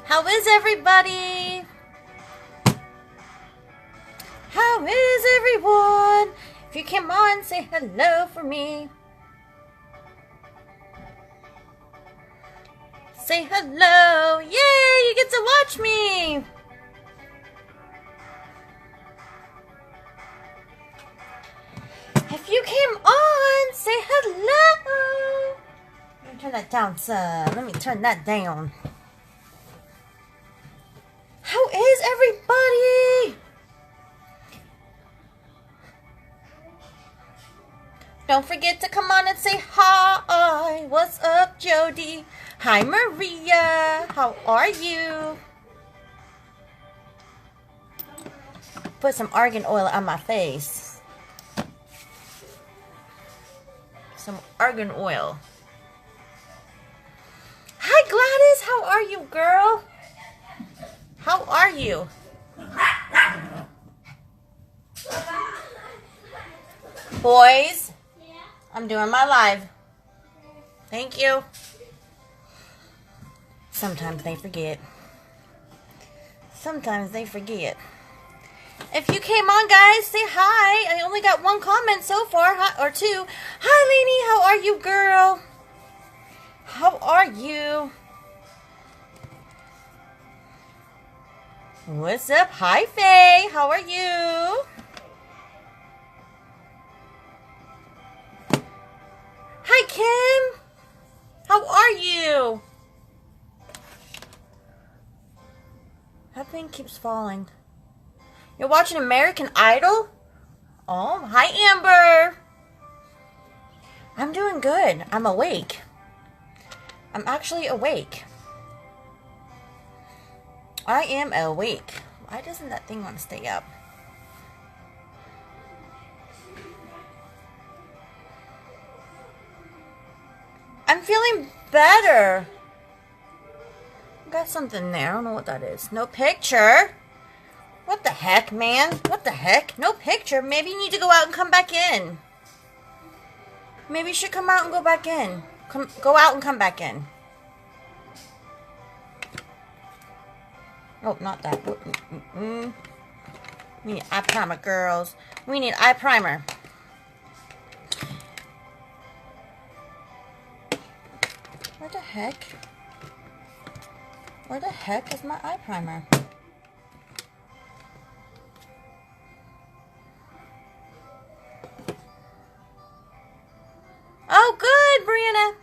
How is everybody? How is everyone? If you came on, say hello for me. Say hello. Yay, you get to watch me. If you came on, say hello. Let me turn that down some. Let me turn that down. How is everybody? Don't forget to come on and say hi. What's up, Jody? Hi, Maria. How are you? Put some argan oil on my face. Some argan oil. Hi, Gladys. How are you, girl? How are you? Boys, I'm doing my live. Thank you. Sometimes they forget. Sometimes they forget. If you came on, guys, say hi. I only got one comment so far, or two. Hi, Lainey. How are you, girl? How are you? What's up? Hi, Faye. How are you? Hi, Kim. How are you? That thing keeps falling. You're watching American Idol? Oh, hi, Amber. I'm doing good. I'm awake. I'm actually awake. I am awake. Why doesn't that thing want to stay up? I'm feeling better. Got something there. I don't know what that is. No picture. What the heck, man? What the heck? No picture. Maybe you need to go out and come back in. Maybe you should come out and go back in. Go out and come back in. Oh, not that. We need eye primer, girls. We need eye primer. Where the heck? Where the heck is my eye primer? Oh, good, Brianna.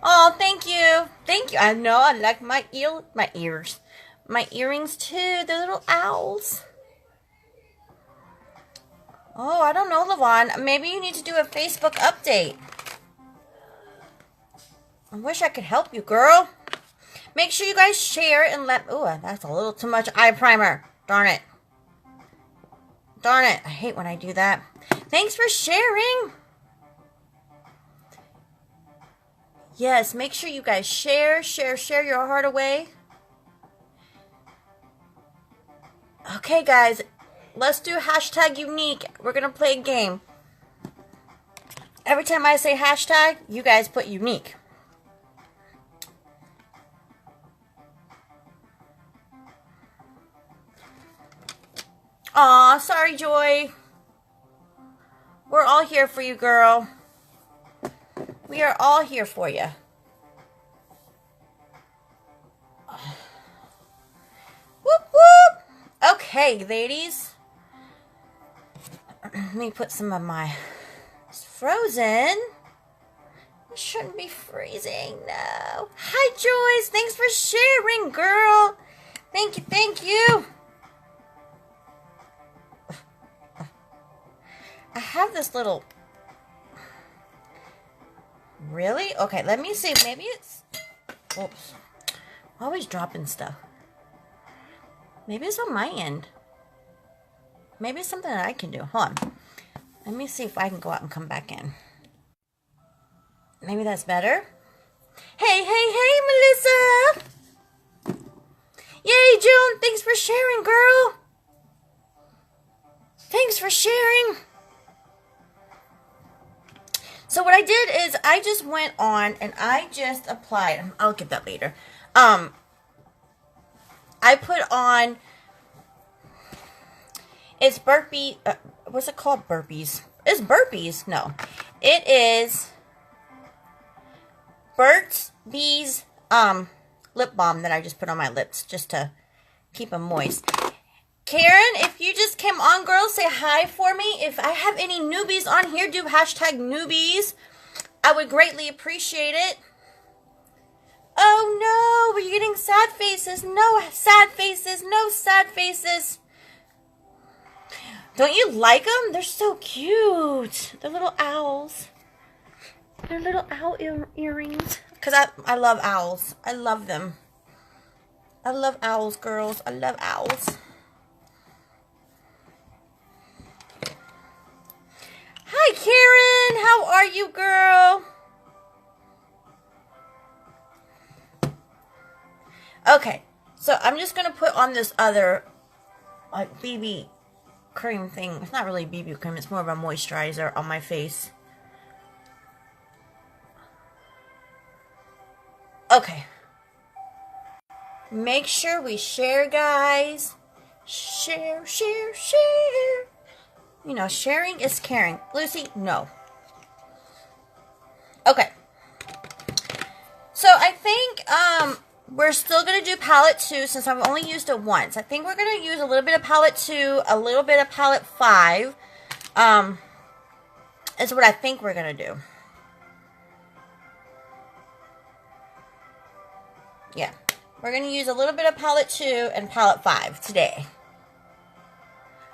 Oh, thank you. Thank you. I know I like my ears. My earrings too. They're little owls. Oh, I don't know, Lavon. Maybe you need to do a Facebook update. I wish I could help you, girl. Make sure you guys share and let... Ooh, that's a little too much eye primer. Darn it. Darn it. I hate when I do that. Thanks for sharing. Yes, make sure you guys share your heart away. Okay, guys. Let's do hashtag Younique. We're going to play a game. Every time I say hashtag, you guys put Younique. Aw, sorry, Joy. We're all here for you, girl. We are all here for you. Whoop, whoop. Okay, ladies. Let me put some of my... It's frozen. It shouldn't be freezing, no. Hi, Joyce. Thanks for sharing, girl. Thank you, thank you. I have this little... Really? Okay, let me see. Maybe it's... Oops. Always dropping stuff. Maybe it's on my end. Maybe it's something that I can do. Hold on. Let me see if I can go out and come back in. Maybe that's better. Hey, hey, hey, Melissa! Yay, June! Thanks for sharing, girl! Thanks for sharing! So what I did is I just went on and I just applied. I'll get that later. I put on, it's burpee, what's it called? Burpees. It's burpees. No. It is Burt's Bees lip balm that I just put on my lips just to keep them moist. Karen, if you just came on, girl, say hi for me. If I have any newbies on here, do hashtag newbies. I would greatly appreciate it. Oh no, we're getting sad faces. No sad faces. No sad faces. Don't you like them? They're so cute. They're little owls. They're little owl earrings. Because I love owls. I love them. I love owls, girls. I love owls. Hi, Karen. How are you, girl? Okay. So I'm just going to put on this other like BB cream thing. It's not really BB cream. It's more of a moisturizer on my face. Okay. Make sure we share, guys. Share, share, share. You know, sharing is caring. Lucy, no. Okay. So I think we're still going to do palette 2 since I've only used it once. I think we're going to use a little bit of palette 2, a little bit of palette 5. Is what I think we're going to do. Yeah. We're going to use a little bit of palette 2 and palette 5 today.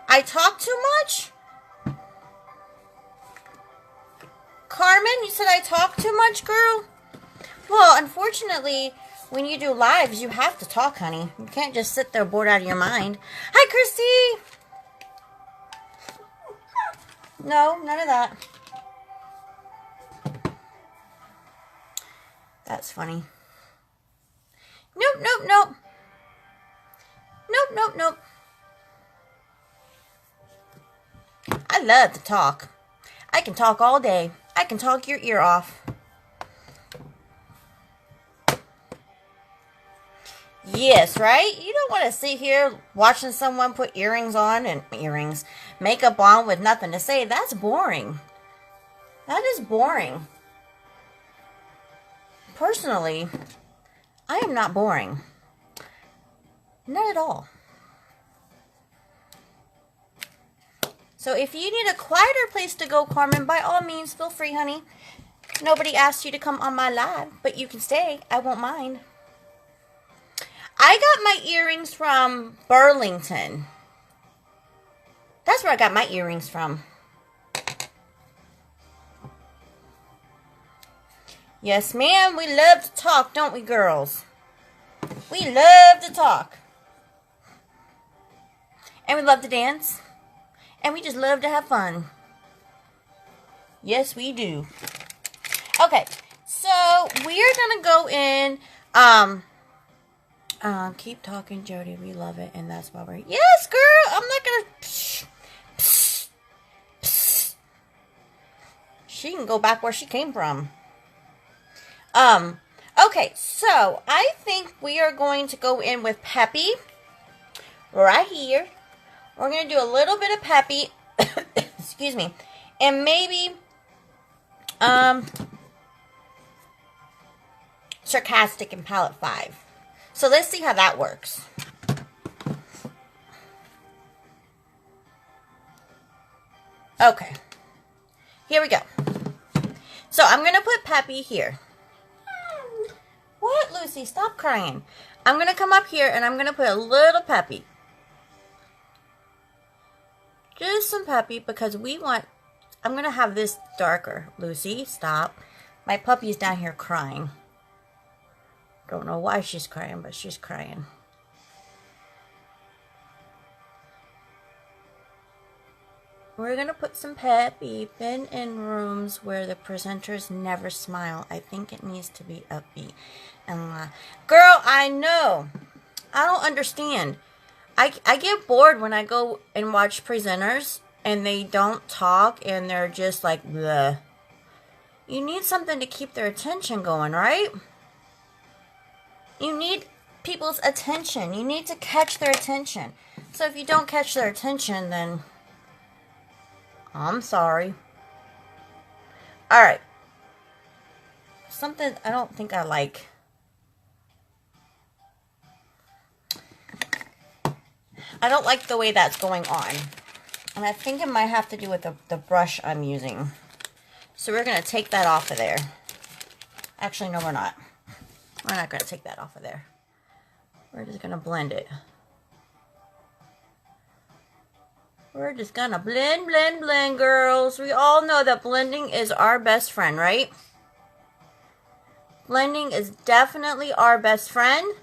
I talk too much? Carmen, you said I talk too much, girl? Well, unfortunately, when you do lives, you have to talk, honey. You can't just sit there bored out of your mind. Hi, Christy! No, none of that. That's funny. Nope, nope, nope. Nope, nope, nope. I love to talk. I can talk all day. I can talk your ear off. Yes, right? You don't want to sit here watching someone put earrings on and makeup on with nothing to say. That's boring. That is boring. Personally, I am not boring. Not at all. So if you need a quieter place to go, Carmen, by all means, feel free, honey. Nobody asked you to come on my live, but you can stay. I won't mind. I got my earrings from Burlington. That's where I got my earrings from. Yes, ma'am. We love to talk, don't we, girls? We love to talk. And we love to dance. And we just love to have fun. Yes, we do. Okay, so we're going to go in. Keep talking, Jody. We love it. And that's why we're... Yes, girl. I'm not going to... She can go back where she came from. Okay, so I think we are going to go in with Peppy right here. We're going to do a little bit of Peppy, excuse me, and maybe, Sarcastic in palette 5. So let's see how that works. Okay, here we go. So I'm going to put Peppy here. What, Lucy? Stop crying. I'm going to come up here and I'm going to put a little Peppy. Just some Peppy because we want... I'm going to have this darker. Lucy, stop. My puppy's down here crying. Don't know why she's crying, but she's crying. We're going to put some Peppy. Been in rooms where the presenters never smile. I think it needs to be upbeat. And girl, I know. I don't understand. I get bored when I go and watch presenters and they don't talk and they're just like, bleh. You need something to keep their attention going, right? You need people's attention. You need to catch their attention. So if you don't catch their attention, then I'm sorry. Alright. Something I don't think I like. I don't like the way that's going on. And I think it might have to do with the brush I'm using. So we're going to take that off of there. Actually, no, we're not. We're not going to take that off of there. We're just going to blend it. We're just going to blend, blend, blend, girls. We all know that blending is our best friend, right? Blending is definitely our best friend.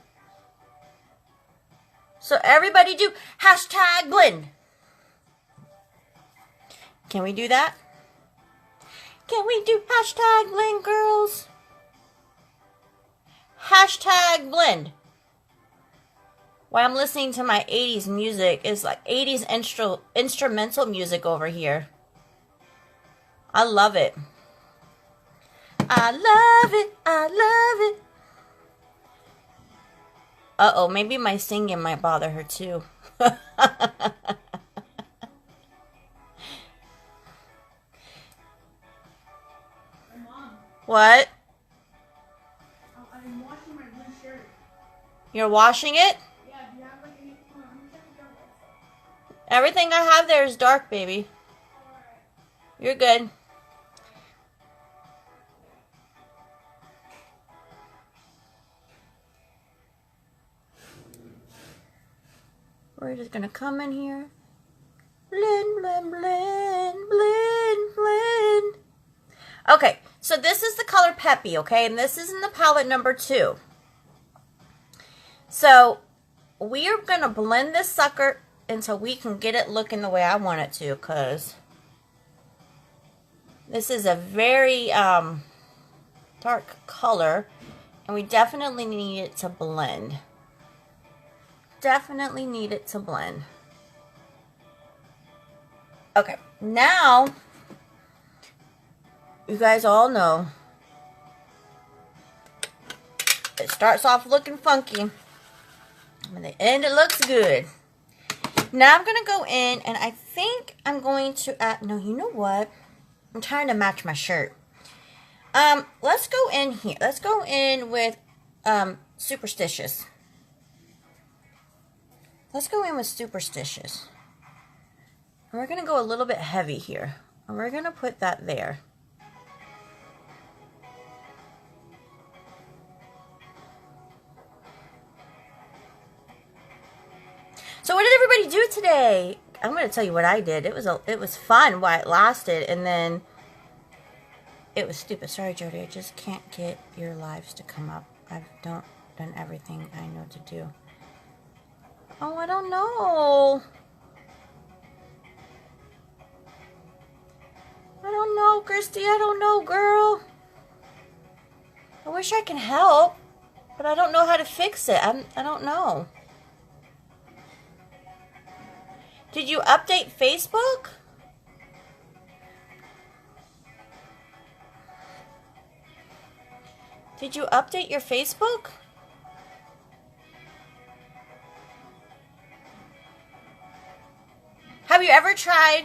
So everybody do hashtag blend. Can we do that? Can we do hashtag blend, girls? Hashtag blend. While I'm listening to my 80s music, it's like 80s instrumental music over here. I love it. I love it. I love it. Uh-oh, maybe my singing might bother her too. What? I'm washing my blue shirt. You're washing it? Yeah, do you have like any... Hold on, let me check the dark one. Everything I have there is dark, baby. Alright. You're good. We're just gonna come in here. Blend, blend, blend, blend, blend. Okay, so this is the color Peppy, okay? And this is in the palette number 2. So we are gonna blend this sucker until we can get it looking the way I want it to, because this is a very dark color, and we definitely need it to blend. Definitely need it to blend. Okay, now you guys all know it starts off looking funky, and in the end it looks good. Now I'm gonna go in, and I think I'm going to add, no, you know what? I'm trying to match my shirt. Let's go in here. Let's go in with Superstitious. Let's go in with Superstitious. And we're going to go a little bit heavy here. And we're going to put that there. So what did everybody do today? I'm going to tell you what I did. It was fun while it lasted, and then it was stupid. Sorry, Jody, I just can't get your lives to come up. I've done everything I know to do. Oh, I don't know. I don't know, Christy. I don't know, girl. I wish I can help, but I don't know how to fix it. I don't know. Did you update Facebook? Did you update your Facebook? Have you ever tried?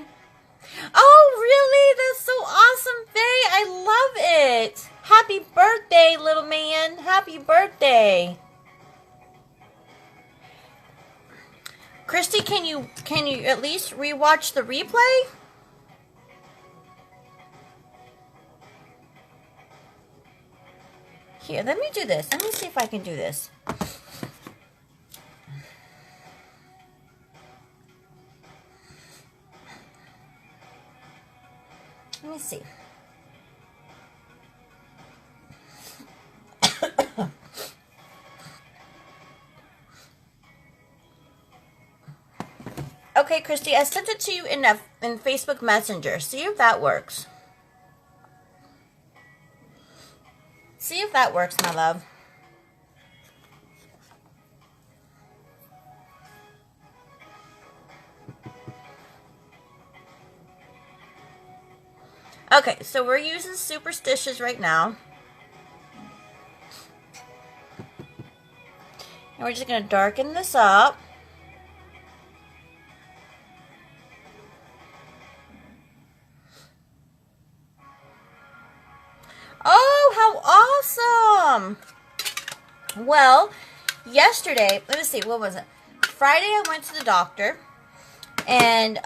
Oh, really? That's so awesome, Faye. I love it. Happy birthday, little man. Happy birthday. Christy, can you at least rewatch the replay? Here, let me do this. Let me see if I can do this. Let me see. Okay, Christy, I sent it to you in Facebook Messenger. See if that works. See if that works, my love. Okay, so we're using Superstitious right now. And we're just going to darken this up. Oh, how awesome! Well, yesterday, let me see, what was it? Friday I went to the doctor, and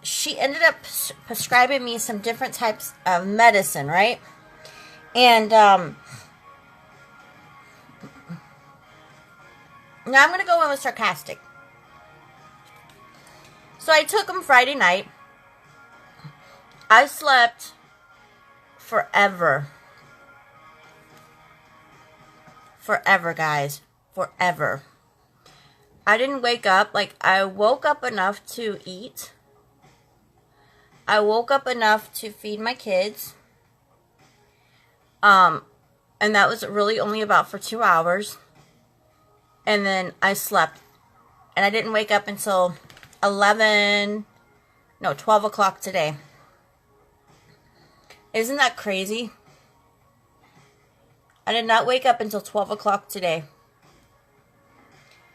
she ended up prescribing me some different types of medicine, right? And now I'm going to go in with sarcastic. So I took them Friday night. I slept forever. Forever, guys. Forever. I didn't wake up. Like, I woke up enough to eat. I woke up enough to feed my kids. And that was really only about for 2 hours. And then I slept. And I didn't wake up until 12 o'clock today. Isn't that crazy? I did not wake up until 12 o'clock today.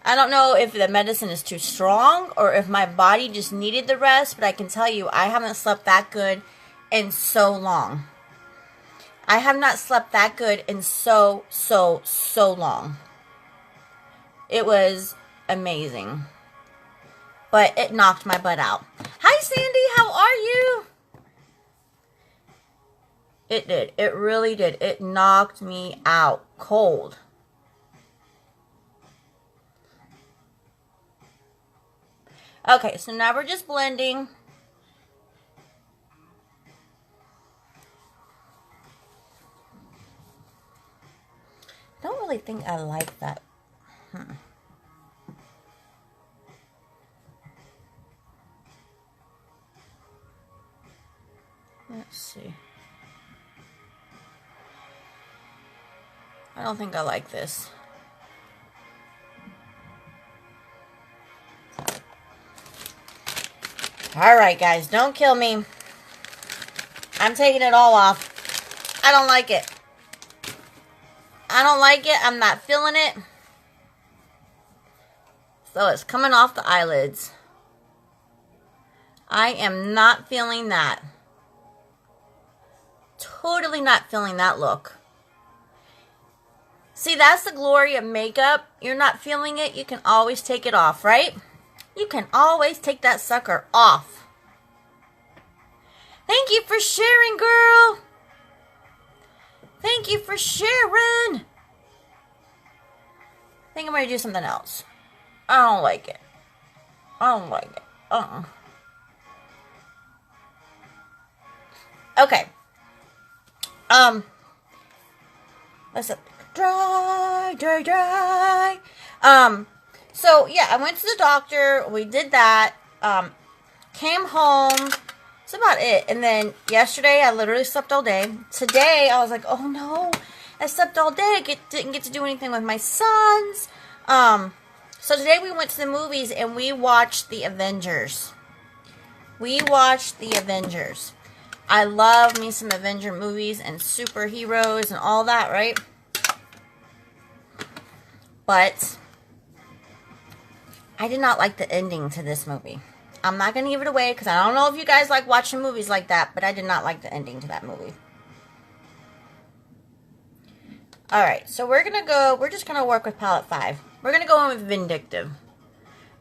I don't know if the medicine is too strong or if my body just needed the rest, but I can tell you I haven't slept that good in so long. I have not slept that good in so long. It was amazing. But it knocked my butt out. Hi, Sandy. How are you? It did. It really did. It knocked me out cold. Okay, so now we're just blending. I don't really think I like that. Let's see. I don't think I like this. Alright, guys, don't kill me. I'm taking it all off. I don't like it. I don't like it. I'm not feeling it. So it's coming off the eyelids. I am not feeling that. Totally not feeling that look. See, that's the glory of makeup. You're not feeling it. You can always take it off, right? You can always take that sucker off. Thank you for sharing, girl. Thank you for sharing. I think I'm going to do something else. I don't like it. I don't like it. Okay. Let's up. Dry. So yeah, I went to the doctor. We did that. Came home. That's about it. And then yesterday, I literally slept all day. Today, I was like, oh no, I slept all day. I didn't get to do anything with my sons. So today we went to the movies and we watched The Avengers. I love me some Avenger movies and superheroes and all that, right? But I did not like the ending to this movie. I'm not going to give it away because I don't know if you guys like watching movies like that, but I did not like the ending to that movie. Alright, so we're just going to work with palette 5. We're going to go in with Vindictive.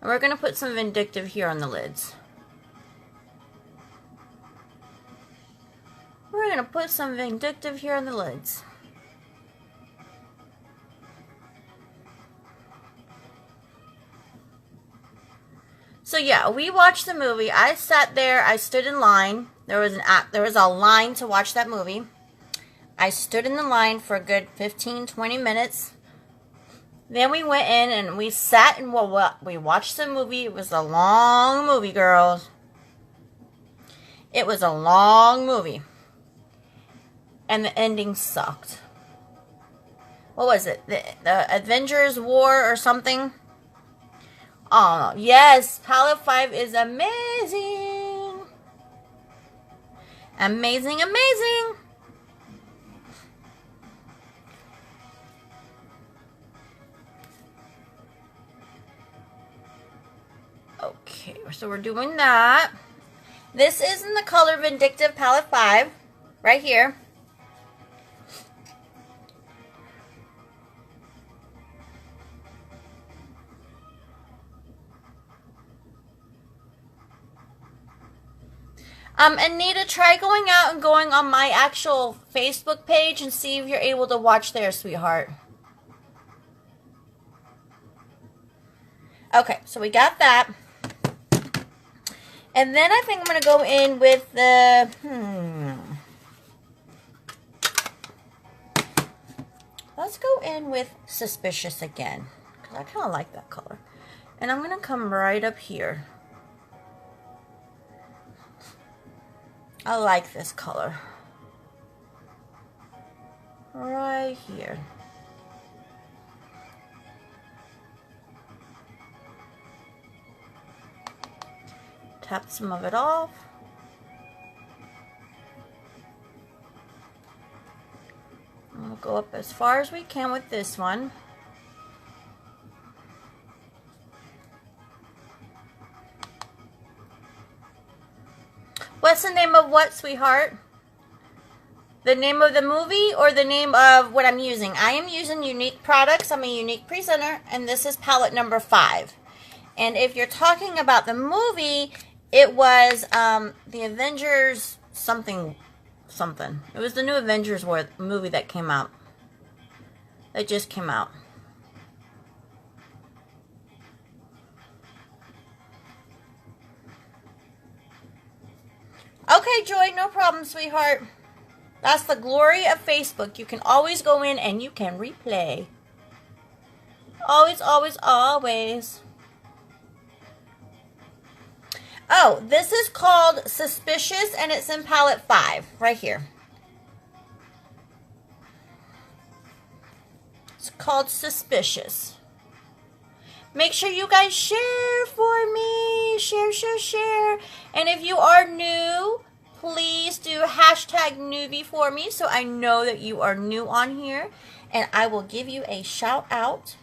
And we're going to put some Vindictive here on the lids. We're going to put some Vindictive here on the lids. So yeah, we watched the movie. I sat there. I stood in line. There was a line to watch that movie. I stood in the line for a good 15-20 minutes. Then we went in and we sat and we watched the movie. It was a long movie, girls. It was a long movie. And the ending sucked. What was it? The Avengers War or something? Oh, yes. Palette 5 is amazing. Amazing. Okay, so we're doing that. This is in the color Vindictive Palette 5, right here. Anita, try going out and going on my actual Facebook page and see if you're able to watch there, sweetheart. Okay, so we got that. And then I think I'm going to go in with the, let's go in with Suspicious again, because I kind of like that color. And I'm going to come right up here. I like this color. Right here. Tap some of it off. And we'll go up as far as we can with this one. What's the name of what, sweetheart? The name of the movie or the name of what I'm using? I am using Younique products. I'm a Younique presenter, and this is palette number 5. And if you're talking about the movie, it was the Avengers something. It was the new Avengers movie that came out. That just came out. Okay, Joy, no problem, sweetheart. That's the glory of Facebook. You can always go in and you can replay. Always, always, always. Oh, this is called Suspicious, and it's in palette 5, right here. It's called Suspicious. Make sure you guys share for me. Share, share, share. And if you are new, please do hashtag newbie for me so I know that you are new on here. And I will give you a shout out.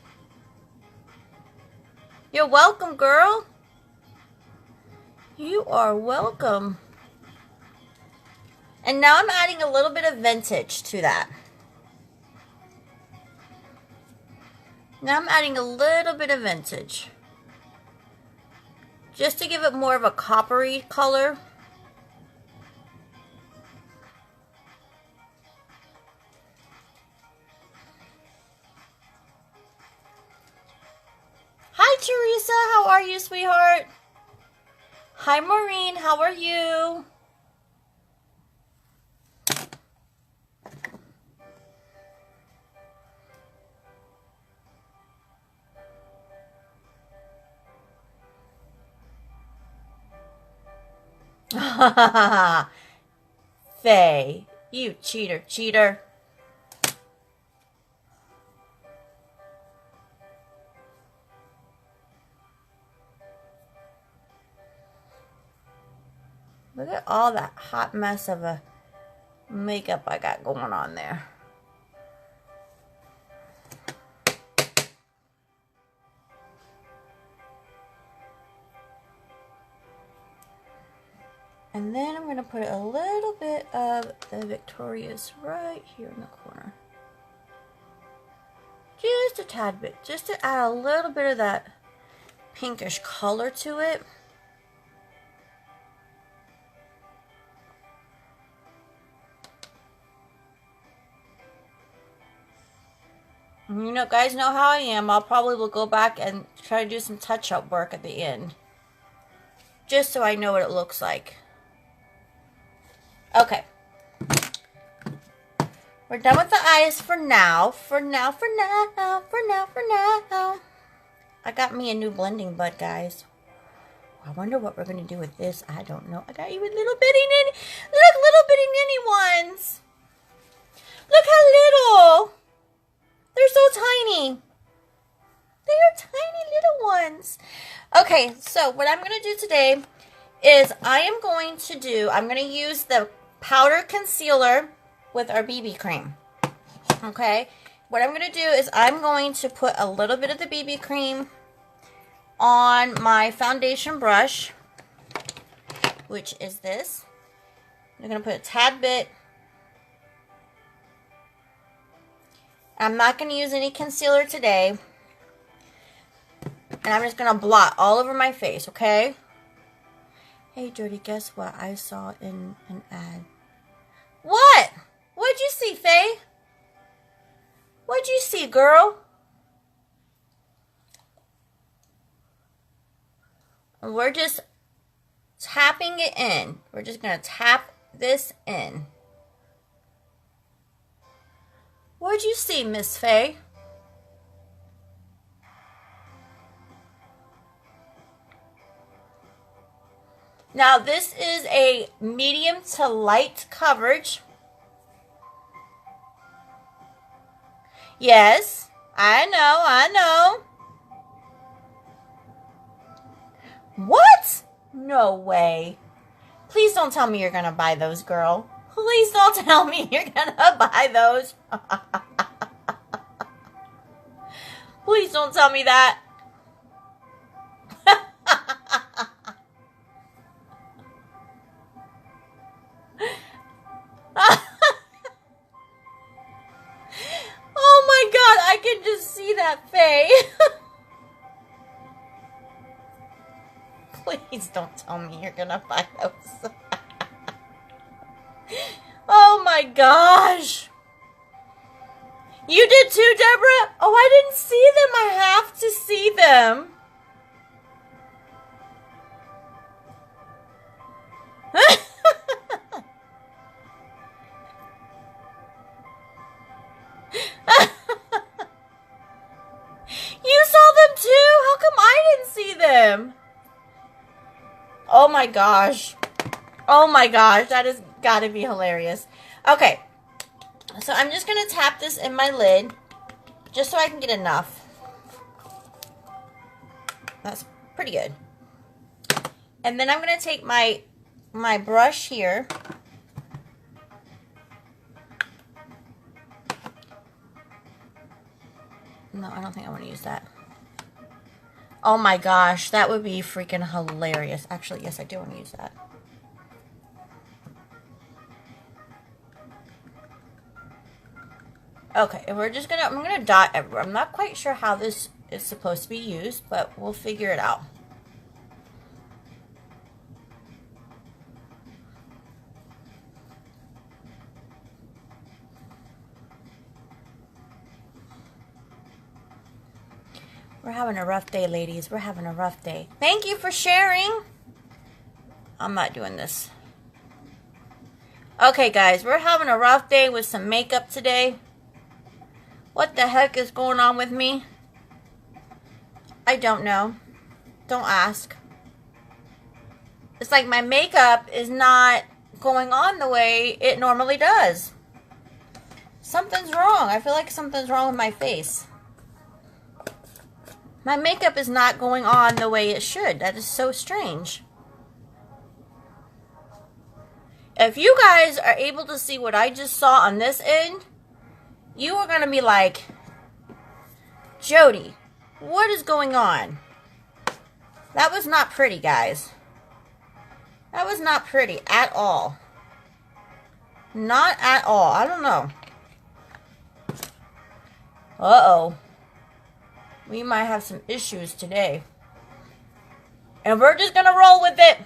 You're welcome, girl. You are welcome. And now I'm adding a little bit of vintage to that. Now I'm adding a little bit of vintage. Just to give it more of a coppery color. Hi, Teresa. How are you, sweetheart? Hi, Maureen. How are you? Faye, you cheater. Look at all that hot mess of a makeup I got going on there. And then I'm going to put a little bit of the Victorious right here in the corner. Just a tad bit. Just to add a little bit of that pinkish color to it. You know, guys know how I am. I'll probably will go back and try to do some touch-up work at the end. Just so I know what it looks like. Okay. We're done with the eyes for now. For now. I got me a new blending bud, guys. I wonder what we're going to do with this. I don't know. I got even little bitty ones. Look how little. They're so tiny. They are tiny little ones. Okay, so what I'm going to do today is I'm going to use the powder concealer with our BB cream. Okay, what I'm going to do is I'm going to put a little bit of the BB cream on my foundation brush, which is this. I'm going to put a tad bit. I'm not going to use any concealer today. And I'm just going to blot all over my face, okay? Hey, Jody, guess what I saw in an ad? What? What'd you see, Faye? What'd you see, girl? We're just tapping it in. We're just going to tap this in. What'd you see, Miss Faye? Now, this is a medium to light coverage. Yes, I know. What? No way. Please don't tell me you're going to buy those, girl. Please don't tell me you're going to buy those. Please don't tell me that. Oh my God, I can just see that, Faye. Please don't tell me you're gonna buy those. Oh my gosh. You did too, Deborah? Oh, I didn't see them. I have to see them. You saw them too? How come I didn't see them? Oh my gosh. Oh my gosh. That has got to be hilarious. Okay. So I'm just going to tap this in my lid just so I can get enough. That's pretty good. And then I'm going to take my brush here. No, I don't think I want to use that. Oh my gosh, that would be freaking hilarious. Actually, yes, I do want to use that. Okay, and I'm gonna dot everywhere. I'm not quite sure how this is supposed to be used, but we'll figure it out. We're having a rough day, ladies. We're having a rough day. Thank you for sharing. I'm not doing this. Okay, guys, we're having a rough day with some makeup today. What the heck is going on with me? I don't know. Don't ask. It's like my makeup is not going on the way it normally does. Something's wrong. I feel like something's wrong with my face. My makeup is not going on the way it should. That is so strange. If you guys are able to see what I just saw on this end, you are going to be like, Jody, what is going on? That was not pretty, guys. That was not pretty at all. Not at all. I don't know. Uh-oh. We might have some issues today. And we're just going to roll with it.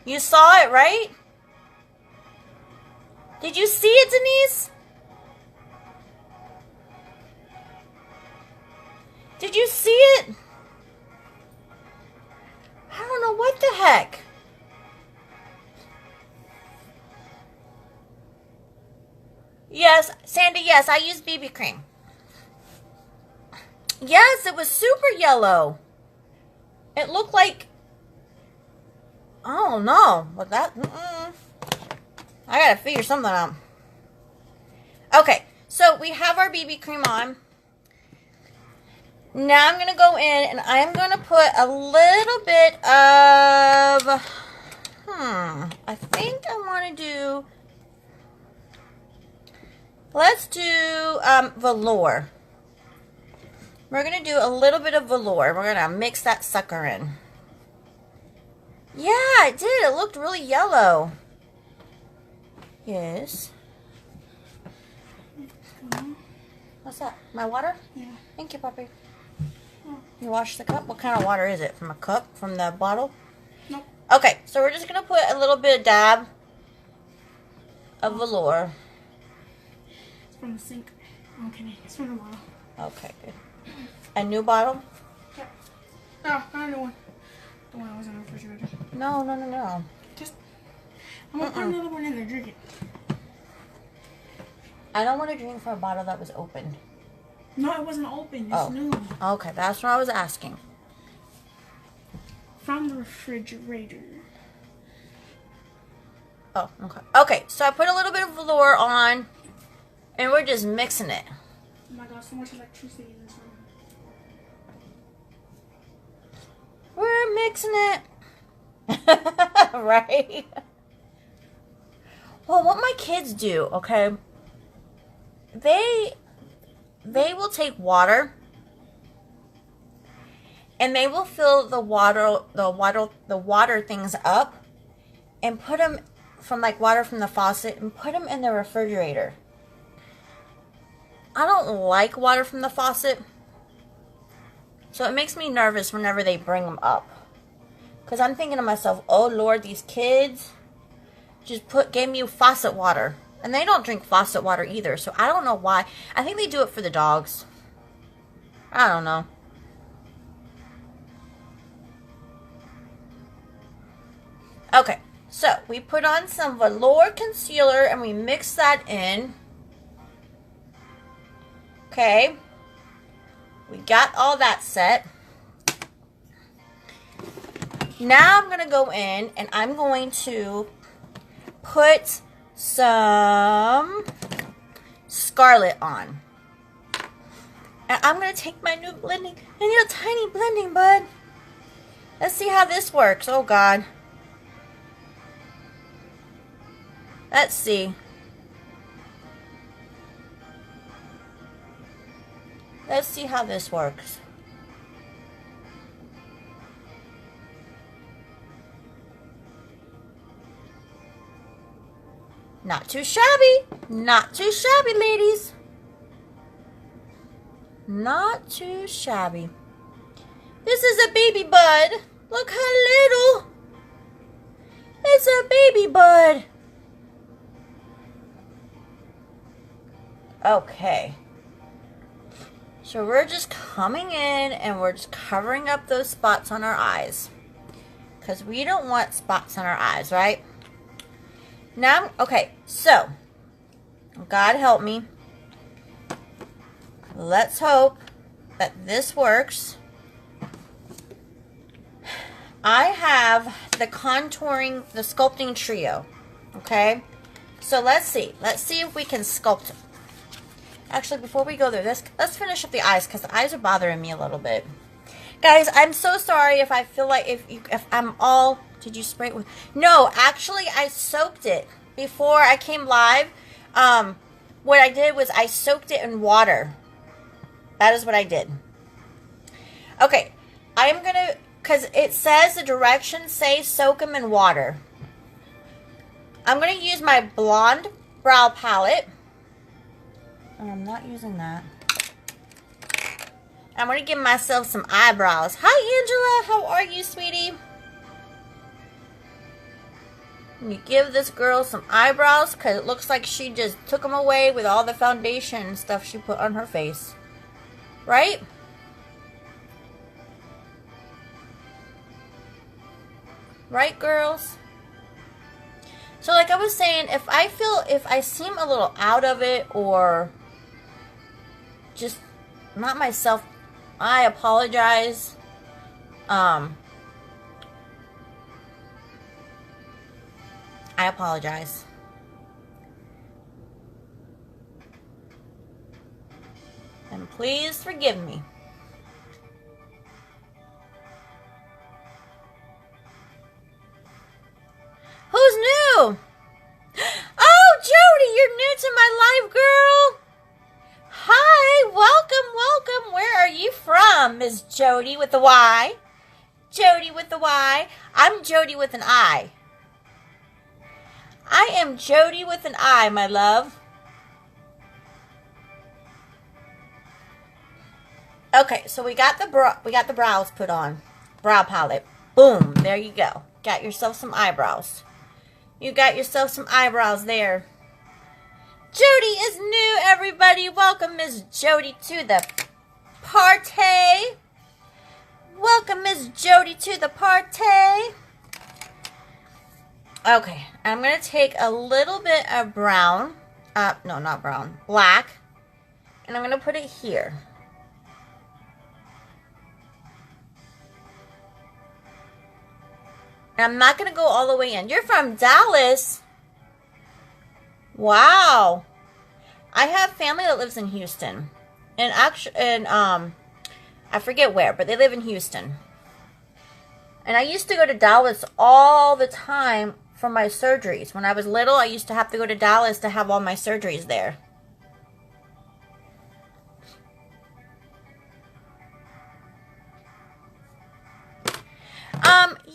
You saw it, right? Did you see it, Denise? Did you see it? I don't know what the heck. Yes, Sandy, yes, I use BB cream. Yes, it was super yellow. It looked like, I don't know, but that, I gotta figure something out. Okay, so we have our BB cream on. Now I'm gonna go in and I'm gonna put a little bit of, I think I want to do, let's do velour. We're going to do a little bit of velour. We're going to mix that sucker in. Yeah, it did. It looked really yellow. Yes. What's that? My water? Yeah. Thank you, puppy. Oh. You washed the cup? What kind of water is it? From a cup? From the bottle? Nope. Okay, so we're just going to put a little bit of dab of velour. It's from the sink. I'm kidding. It's from the bottle. Okay, good. A new bottle? Yeah. Oh, not a new one. The one that was in the refrigerator. No. Just, I'm going to put another one in there. Drink it. I don't want to drink from a bottle that was open. No, it wasn't open. It's Oh. new. Okay, that's what I was asking. From the refrigerator. Oh, okay. Okay, so I put a little bit of velour on, and we're just mixing it. Oh my god, so much electricity in this room. We're mixing it. Right? Well, what my kids do, okay, they will take water and they will fill the water things up and put them from like water from the faucet and put them in the refrigerator. I don't like water from the faucet, so it makes me nervous whenever they bring them up. Because I'm thinking to myself, oh Lord, these kids just gave me faucet water. And they don't drink faucet water either, so I don't know why. I think they do it for the dogs. I don't know. Okay, so we put on some velour concealer and we mix that in. Okay. We got all that set. Now I'm going to go in and I'm going to put some Scarlet on. And I'm going to take my new blending, tiny blending bud. Let's see how this works. Oh God. Let's see. Let's see how this works. Not too shabby. Not too shabby, ladies. Not too shabby. This is a baby bud. Look how little. It's a baby bud. Okay. So we're just coming in and we're just covering up those spots on our eyes. Because we don't want spots on our eyes, right? Now, okay, so, God help me. Let's hope that this works. I have the contouring, the sculpting trio, okay? So let's see. Let's see if we can sculpt it. Actually, before we go there, let's finish up the eyes because the eyes are bothering me a little bit. Guys, I'm so sorry if I feel like if I'm all... Did you spray it with... No, actually, I soaked it before I came live. What I did was I soaked it in water. That is what I did. Okay, I am going to... Because it says the directions say soak them in water. I'm going to use my blonde brow palette. I'm not using that. I'm going to give myself some eyebrows. Hi, Angela. How are you, sweetie? You give this girl some eyebrows because it looks like she just took them away with all the foundation and stuff she put on her face. Right? Right, girls? So like I was saying, if I seem a little out of it or just not myself, I apologize. I apologize. And please forgive me. Who's new? Oh, Jody, you're new to my live, girl. Hi, welcome, welcome. Where are you from? Miss Jody with the Y. Jody with the Y. I'm Jody with an I. I am Jody with an I, my love. Okay, so we got the brows put on. Brow palette. Boom, there you go. Got yourself some eyebrows. You got yourself some eyebrows there. Jody is new, everybody. Welcome Miss Jody to the party. Welcome Miss Jody to the party. Okay, I'm going to take a little bit of brown. No, not brown. Black. And I'm going to put it here. And I'm not going to go all the way in. You're from Dallas? Wow. I have family that lives in Houston. And I forget where, but they live in Houston. And I used to go to Dallas all the time for my surgeries. When I was little, I used to have to go to Dallas to have all my surgeries there.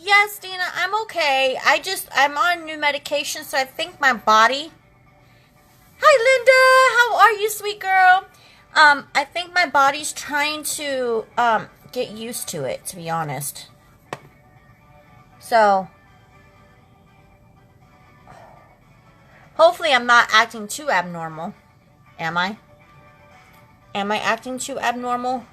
Yes, Dina, I'm okay. I'm on new medication, so I think my body... Hi, Linda! How are you, sweet girl? I think my body's trying to, get used to it, to be honest. So... hopefully I'm not acting too abnormal. Am I? Am I acting too abnormal?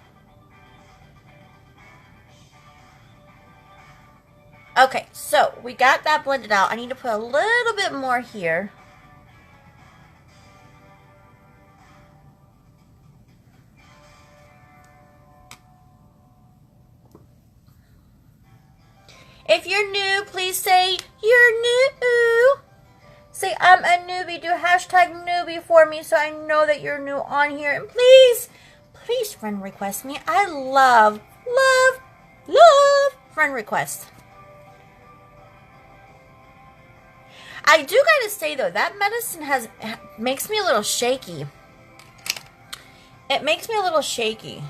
Okay, so we got that blended out. I need to put a little bit more here. If you're new, please say you're new. Say I'm a newbie. Do hashtag newbie for me so I know that you're new on here. And please friend request me. I love friend requests. I do gotta say though, that medicine makes me a little shaky. It makes me a little shaky.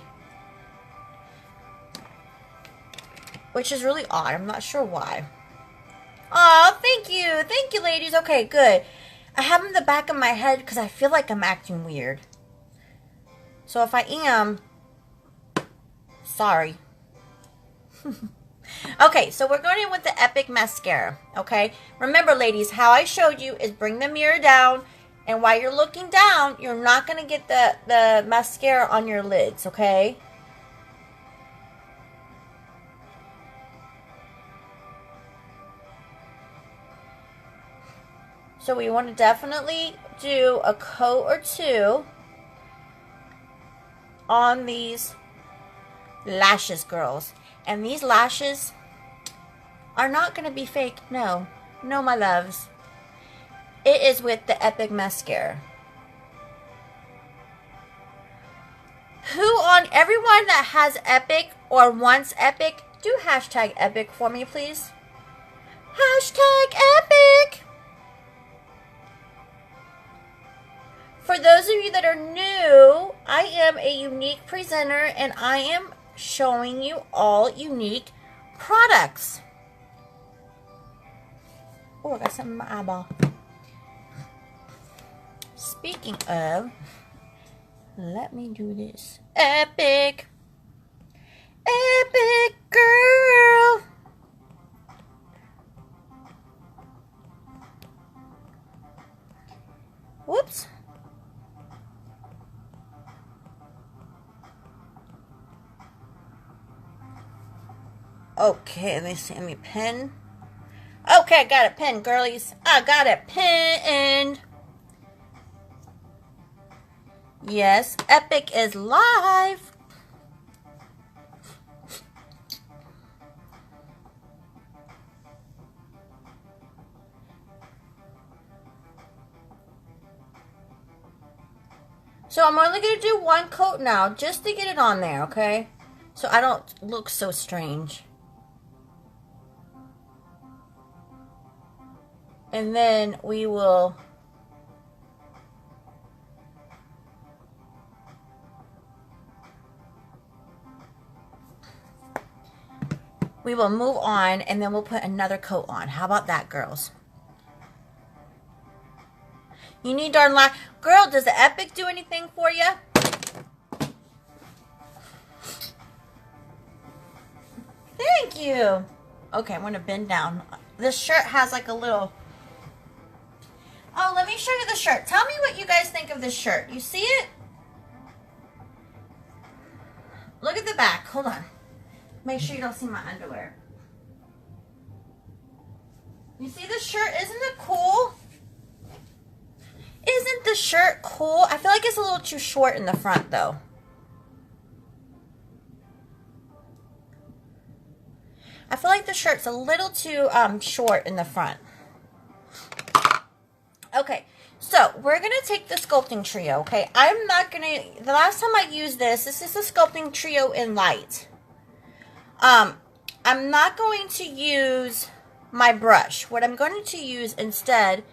Which is really odd. I'm not sure why. Oh, thank you. Thank you, ladies. Okay, good. I have them in the back of my head because I feel like I'm acting weird. So if I am, sorry. Okay, so we're going in with the Epic Mascara, okay? Remember, ladies, how I showed you is bring the mirror down, and while you're looking down, you're not going to get the mascara on your lids, okay? So we want to definitely do a coat or two on these lashes, girls. And these lashes are not going to be fake. No. No, my loves. It is with the Epic Mascara. Everyone that has Epic or wants Epic, do hashtag Epic for me, please. Hashtag Epic. For those of you that are new, I am a Younique presenter and I am showing you all Younique products. Oh, I got something in my eyeball. Speaking of, let me do this. Epic. Epic girl. Whoops. Okay, let me see. Let me pen. Okay, I got a pen, girlies. I got a pen. Yes, Epic is live. So I'm only going to do one coat now, just to get it on there, okay? So I don't look so strange. And then we will we will move on and then we'll put another coat on. How about that, girls? You need darn lie. Girl, does the Epic do anything for you? Thank you. Okay, I'm going to bend down. This shirt has like a little... Oh, let me show you the shirt. Tell me what you guys think of this shirt. You see it? Look at the back. Hold on. Make sure you don't see my underwear. You see the shirt? Isn't it cool? Isn't the shirt cool? I feel like it's a little too short in the front though. I feel like the shirt's a little too short in the front. Okay, so we're going to take the Sculpting Trio, okay? I'm not going to... The last time I used this is the Sculpting Trio in light. I'm not going to use my brush. What I'm going to use instead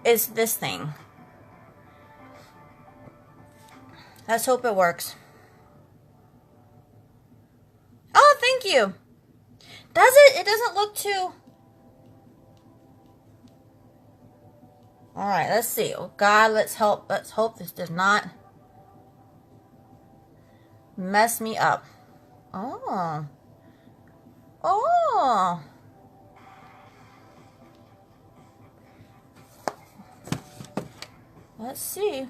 is this thing. Let's hope it works. Oh, thank you. Does it? It doesn't look too... All right, let's see. Oh, God, let's hope this does not mess me up. Oh. Oh. Let's see.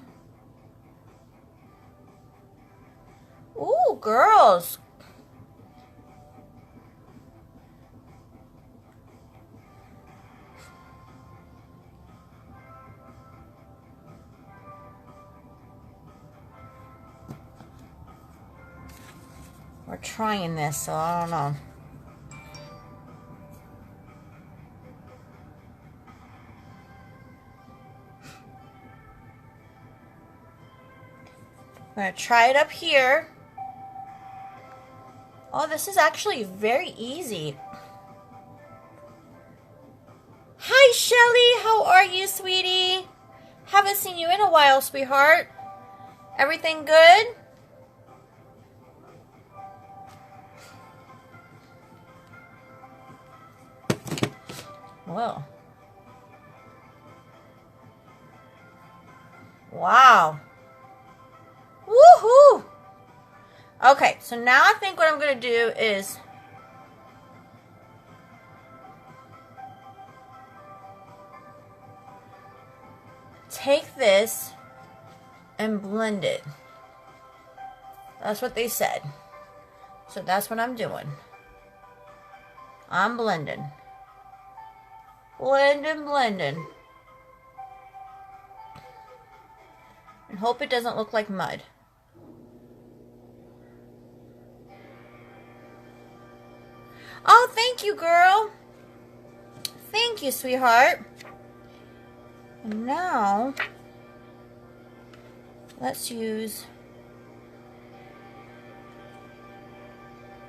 Ooh, girls. We're trying this, so I don't know. I'm going to try it up here. Oh, this is actually very easy. Hi, Shelly. How are you, sweetie? Haven't seen you in a while, sweetheart. Everything good? Whoa. Wow. Woohoo! Okay, so now I think what I'm going to do is take this and blend it. That's what they said. So that's what I'm doing. I'm blending. Blending, blending. And hope it doesn't look like mud. Oh, thank you, girl. Thank you, sweetheart. And now, let's use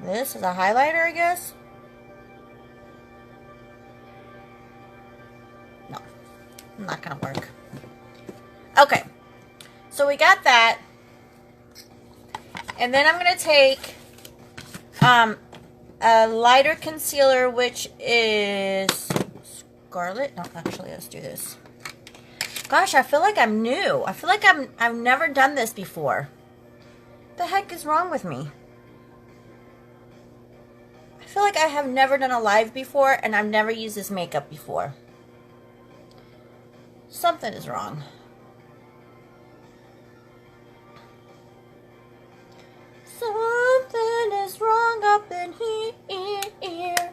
this as a highlighter, I guess. No, not gonna work. Okay, so we got that. And then I'm gonna take a lighter concealer, which is Scarlet. No, actually, let's do this. Gosh, I feel like I'm new. I feel like I've never done this before. What the heck is wrong with me? I feel like I have never done a live before, and I've never used this makeup before. Something is wrong. Something is wrong up in here.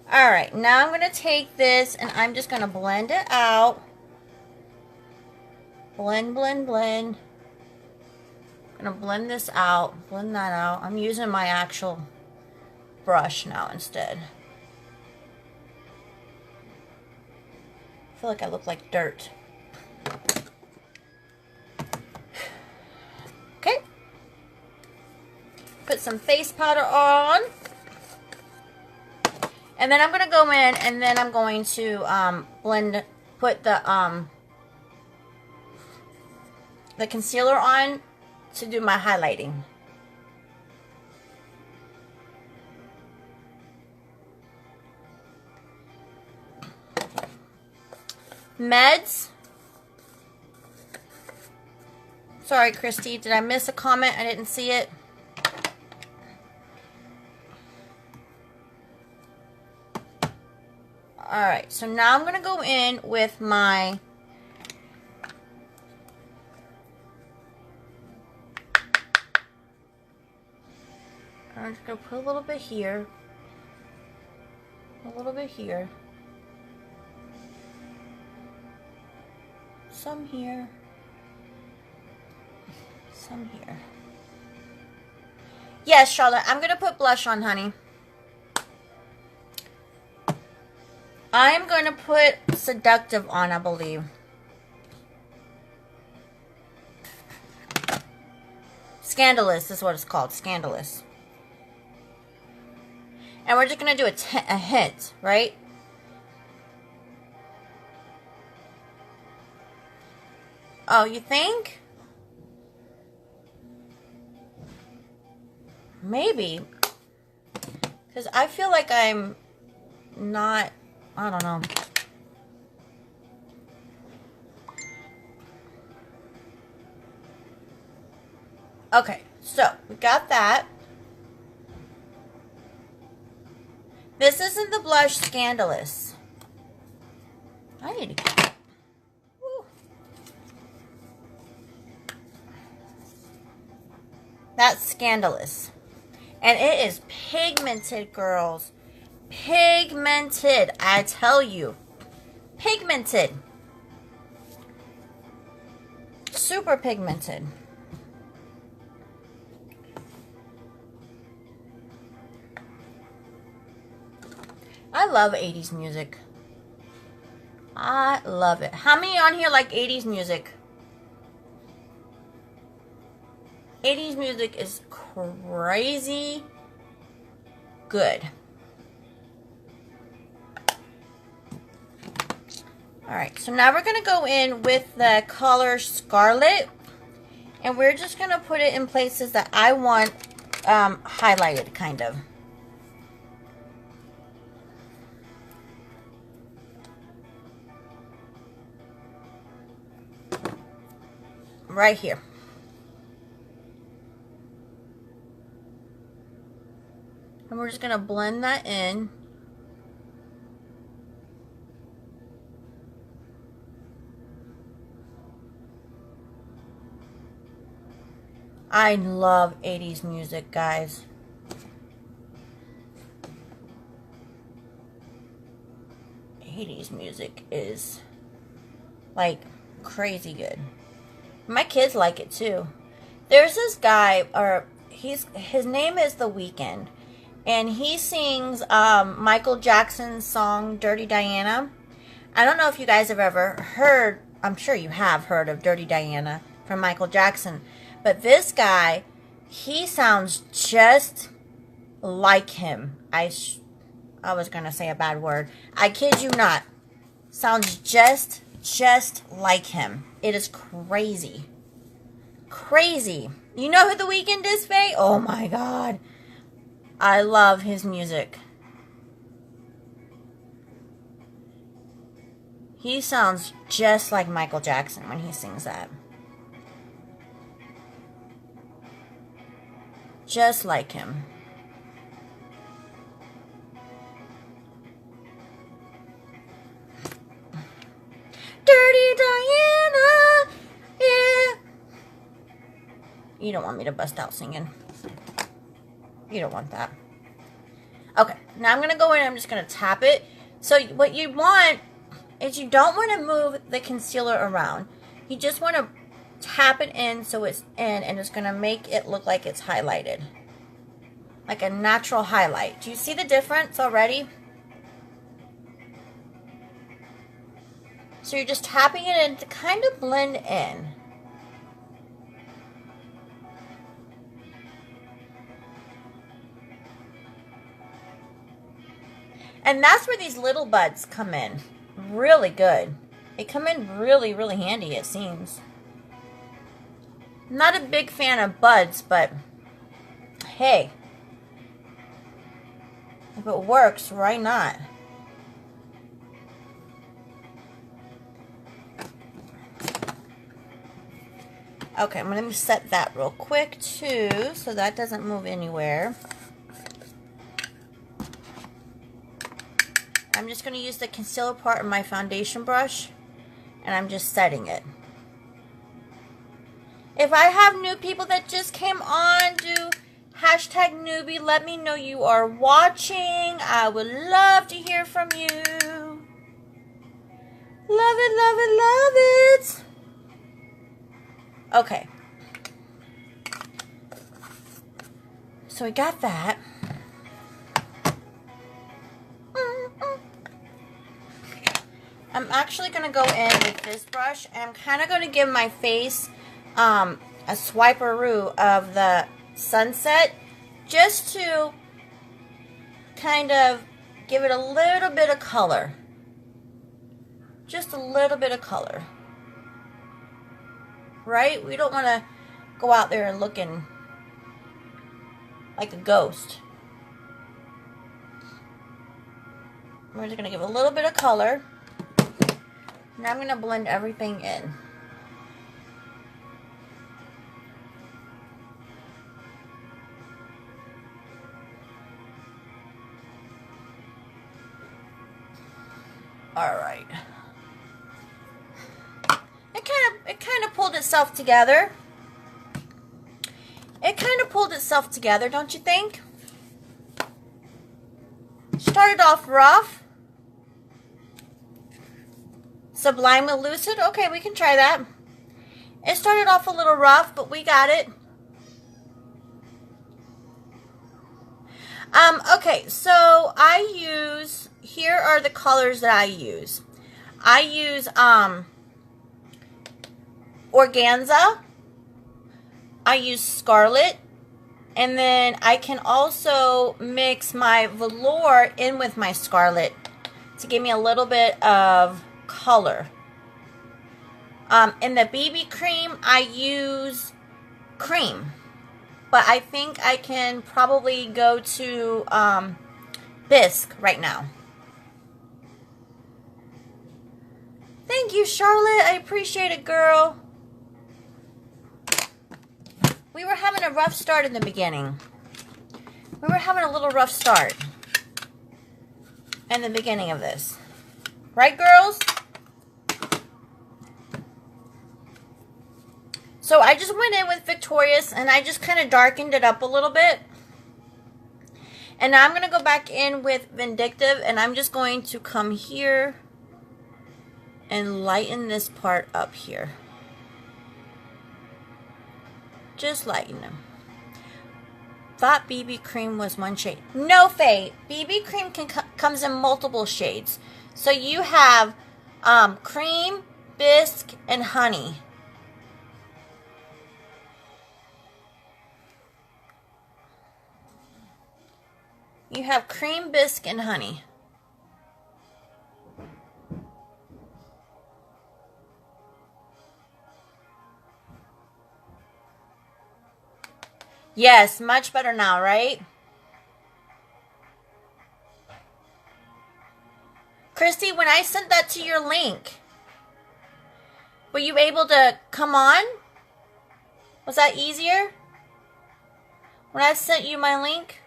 Alright, now I'm going to take this and I'm just going to blend it out. Blend, blend, blend. I'm going to blend this out. Blend that out. I'm using my actual brush now instead. I feel like I look like dirt. Okay. Put some face powder on. And then I'm going to go in and then I'm going to put the concealer on to do my highlighting. Meds. Sorry, Christy. Did I miss a comment? I didn't see it. Alright, so now I'm going to go in with my I'm just going to put a little bit here, a little bit here, some here, some here. Yes, Charlotte, I'm going to put blush on, honey. I'm going to put Seductive on, I believe. Scandalous is what it's called, Scandalous. And we're just going to do a hint, right? Oh, you think? Maybe. Because I feel like I'm not, I don't know. Okay, so we got that. This isn't the blush Scandalous. I need to get. Woo. That's Scandalous. And it is pigmented, girls. Pigmented, I tell you. Pigmented. Super pigmented. I love 80s music. I love it. How many on here like 80s music? 80s music is crazy good. Alright, so now we're going to go in with the color Scarlet. And we're just going to put it in places that I want highlighted, kind of. Right here. And we're just going to blend that in. I love 80s music, guys. '80s music is like crazy good. My kids like it too. There's this guy, or his name is The Weeknd, and he sings Michael Jackson's song Dirty Diana. I don't know if you guys have ever heard, I'm sure you have heard of Dirty Diana from Michael Jackson, but this guy, he sounds just like him. I was gonna say a bad word. I kid you not. Sounds just like him. It is crazy. Crazy. You know who The Weeknd is, Faye? Oh my God. I love his music. He sounds just like Michael Jackson when he sings that. Just like him. Dirty Diana, yeah. You don't want me to bust out singing. You don't want that. Okay, now I'm going to go in and I'm just going to tap it. So what you want is you don't want to move the concealer around. You just want to tap it in so it's in, and it's going to make it look like it's highlighted. Like a natural highlight. Do you see the difference already? So you're just tapping it in to kind of blend in. And that's where these little buds come in. Really good. They come in really, really handy, it seems. I'm not a big fan of buds, but hey. If it works, why not? Okay, I'm going to set that real quick too, so that doesn't move anywhere. I'm just going to use the concealer part of my foundation brush, and I'm just setting it. If I have new people that just came on, do hashtag newbie, let me know you are watching. I would love to hear from you. Love it, love it, love it. Okay. So we got that. I'm actually going to go in with this brush, and I'm kind of going to give my face a swiperoo of the sunset, just to kind of give it a little bit of color. Just a little bit of color. Right? We don't want to go out there and looking like a ghost. We're just going to give a little bit of color. Now I'm going to blend everything in. All right. It kind of pulled itself together. It kind of pulled itself together, don't you think? Started off rough. Sublime with Lucid. Okay, we can try that. It started off a little rough, but we got it. Okay, so I use, here are the colors that I use. I use Organza. I use Scarlet. And then I can also mix my velour in with my Scarlet to give me a little bit of color. In the BB cream, I use cream. But I think I can probably go to Bisque right now. Thank you, Charlotte. I appreciate it, girl. We were having a rough start in the beginning. We were having a little rough start in the beginning of this. Right, girls? So I just went in with Victorious and I just kind of darkened it up a little bit. And now I'm going to go back in with Vindictive, and I'm just going to come here and lighten this part up here. Just lighten them. Thought BB cream was one shade. No, Faye. BB cream comes in multiple shades. So you have cream, bisque, and honey. You have cream, bisque, and honey. Yes, much better now, right? Christy, when I sent that to your link, were you able to come on? Was that easier? When I sent you my link?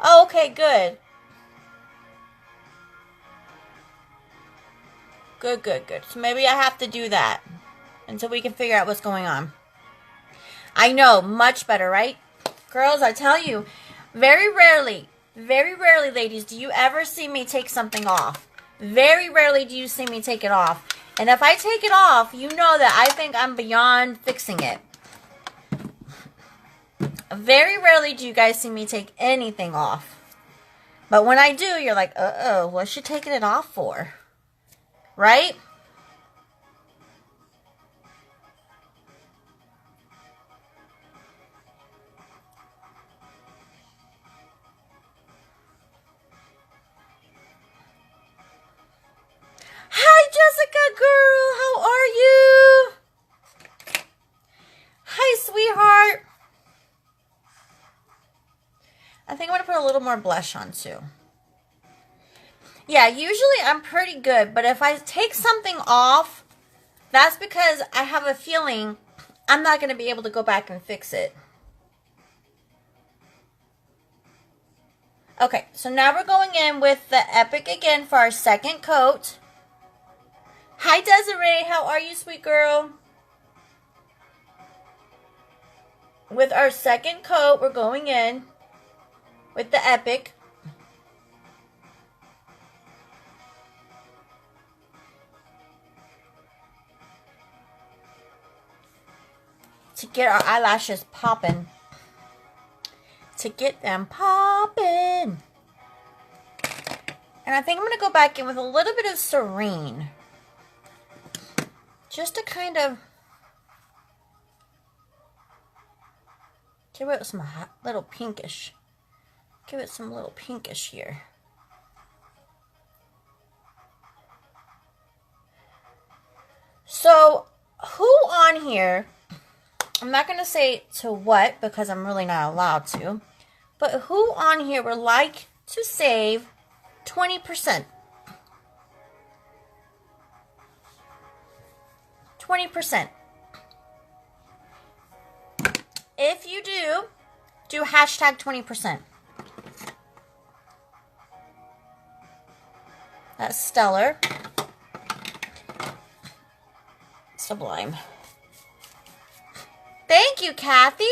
Oh, okay, good. Good, good, good. So maybe I have to do that until we can figure out what's going on. I know, much better, right? Girls, I tell you, very rarely, ladies, do you ever see me take something off. Very rarely do you see me take it off. And if I take it off, you know that I think I'm beyond fixing it. Very rarely do you guys see me take anything off. But when I do, you're like, uh-oh, what's she taking it off for? Right? little more blush on too. Yeah, usually I'm pretty good, but if I take something off, that's because I have a feeling I'm not going to be able to go back and fix it. Okay, so now we're going in with the Epic again for our second coat. Hi, Desiree. How are you, sweet girl? With our second coat, we're going in with the Epic. To get our eyelashes popping. To get them popping. And I think I'm going to go back in with a little bit of Serene. Just to kind of give it some little pinkish. Give it some little pinkish here. So, who on here, I'm not going to say to what because I'm really not allowed to, but who on here would like to save 20%? 20%. If you do hashtag 20%. That's Stellar. Sublime. Thank you, Kathy.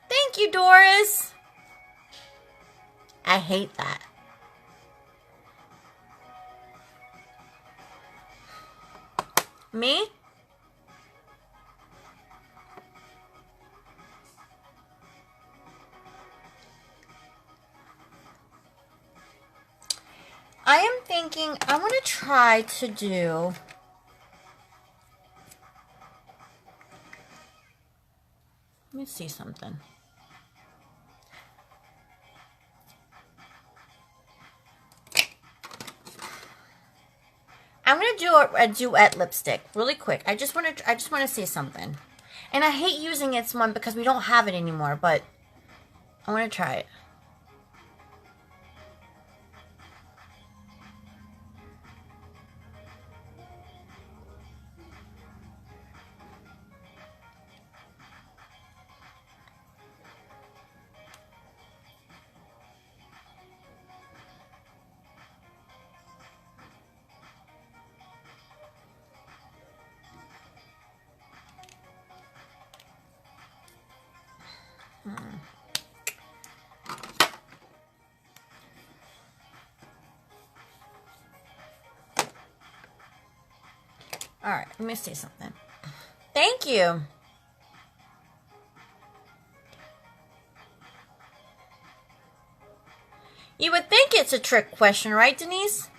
Thank you, Doris. I hate that. Me? I am thinking I want to try to do let me see something. I'm gonna do a duet lipstick really quick. I just want to see something, and I hate using this one because we don't have it anymore. But I want to try it. All right, let me see something. Thank you. You would think it's a trick question, right, Denise?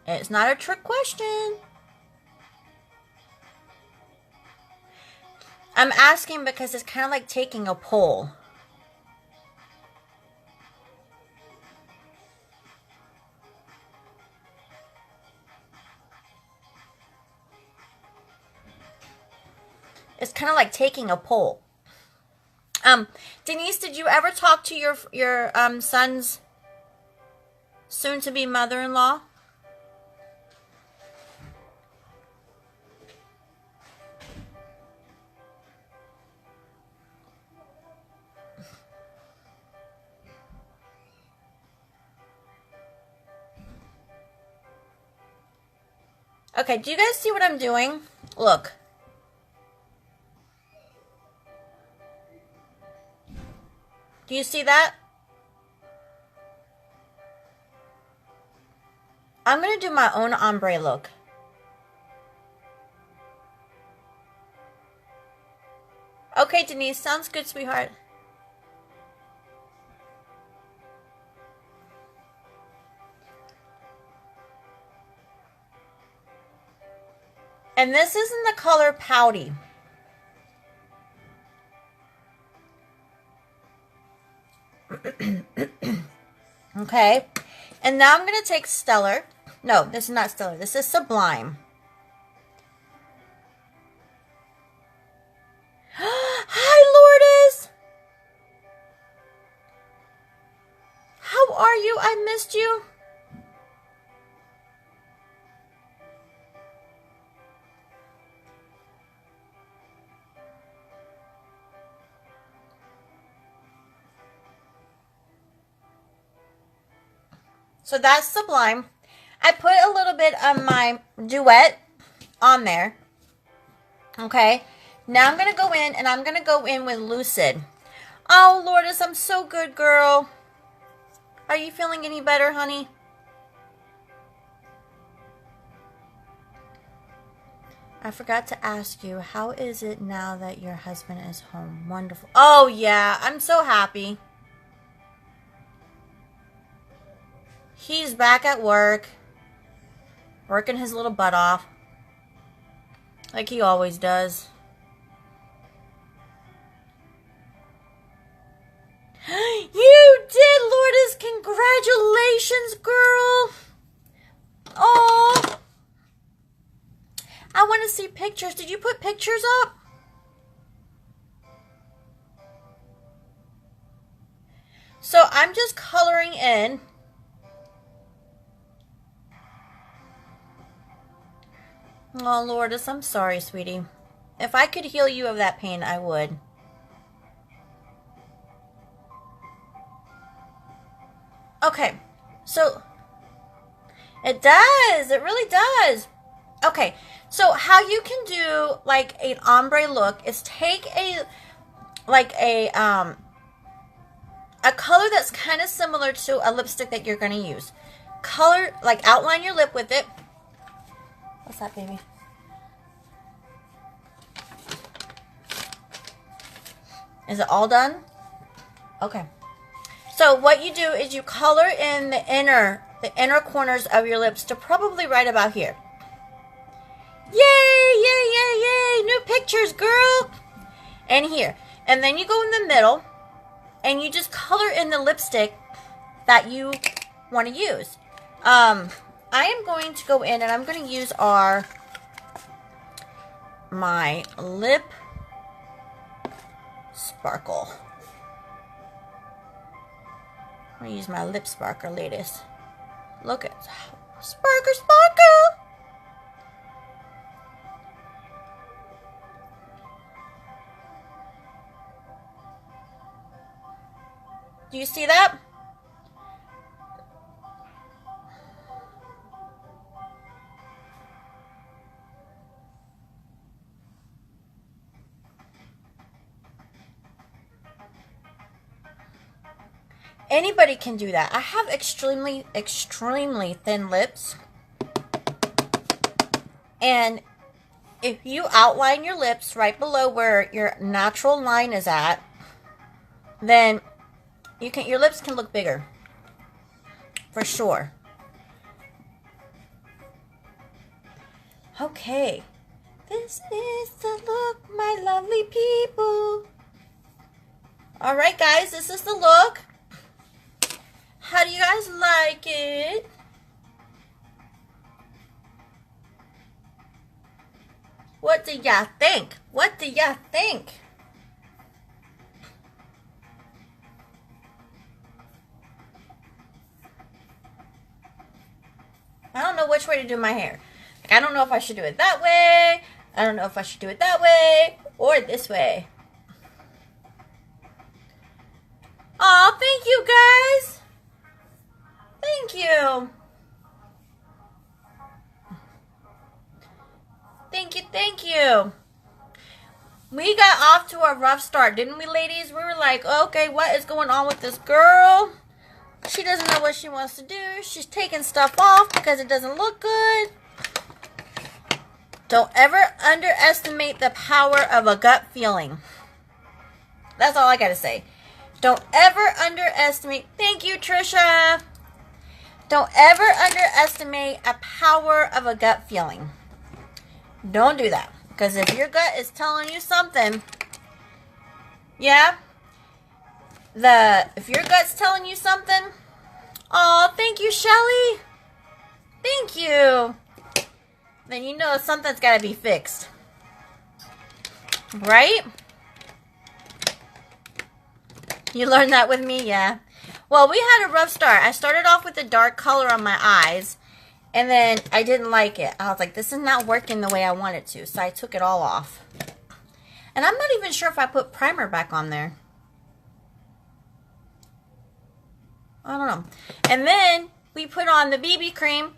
It's not a trick question. I'm asking because it's kind of like taking a poll. It's kind of like taking a poll. Denise, did you ever talk to your son's soon-to-be mother-in-law? Okay, do you guys see what I'm doing? Look. Do you see that? I'm going to do my own ombre look. Okay, Denise, sounds good, sweetheart. And this is in the color Pouty. Okay. And now I'm going to take Stellar. No, this is not Stellar. This is Sublime. Hi, Lourdes. you? I missed you. So that's Sublime. I put a little bit of my Duet on there. Okay. Now I'm going to go in, and I'm going to go in with Lucid. Oh, Lourdes, I'm so good, girl. Are you feeling any better, honey? I forgot to ask you, how is it now that your husband is home? Wonderful. Oh, yeah. I'm so happy. He's back at work. Working his little butt off. Like he always does. You did, Lourdes! Congratulations, girl! Oh! I want to see pictures. Did you put pictures up? So I'm just coloring in. Oh, Lourdes, I'm sorry, sweetie. If I could heal you of that pain, I would. Okay, so it does. It really does. Okay, so how you can do like an ombre look is take a color that's kind of similar to a lipstick that you're going to use. Color, like outline your lip with it. What's that, baby? Is it all done? Okay. So what you do is you color in the inner corners of your lips to probably right about here. Yay, yay, yay, yay. New pictures, girl. And here. And then you go in the middle and you just color in the lipstick that you want to use. I am going to go in and I'm going to use my lip sparkle. I'm going to use my lip sparkle, ladies. Look at sparkle, sparkle. Do you see that? Anybody can do that. I have extremely, extremely thin lips. And if you outline your lips right below where your natural line is at, then your lips can look bigger. For sure. Okay. This is the look, my lovely people. Alright, guys, this is the look. How do you guys like it? What do y'all think? What do y'all think? I don't know which way to do my hair. Like, I don't know if I should do it that way. I don't know if I should do it that way or this way. Aw, thank you, guys. Thank you. Thank you, thank you. We got off to a rough start, didn't we, ladies? We were like, okay, what is going on with this girl? She doesn't know what she wants to do. She's taking stuff off because it doesn't look good. Don't ever underestimate the power of a gut feeling. That's all I got to say. Don't ever underestimate. Thank you, Trisha. Don't ever underestimate a power of a gut feeling. Don't do that. Because if your gut is telling you something, yeah, if your gut's telling you something, oh, thank you, Shelly. Thank you. Then you know something's got to be fixed. Right? You learned that with me, yeah. Well, we had a rough start. I started off with a dark color on my eyes, and then I didn't like it. I was like, this is not working the way I want it to, so I took it all off. And I'm not even sure if I put primer back on there. I don't know. And then we put on the BB cream,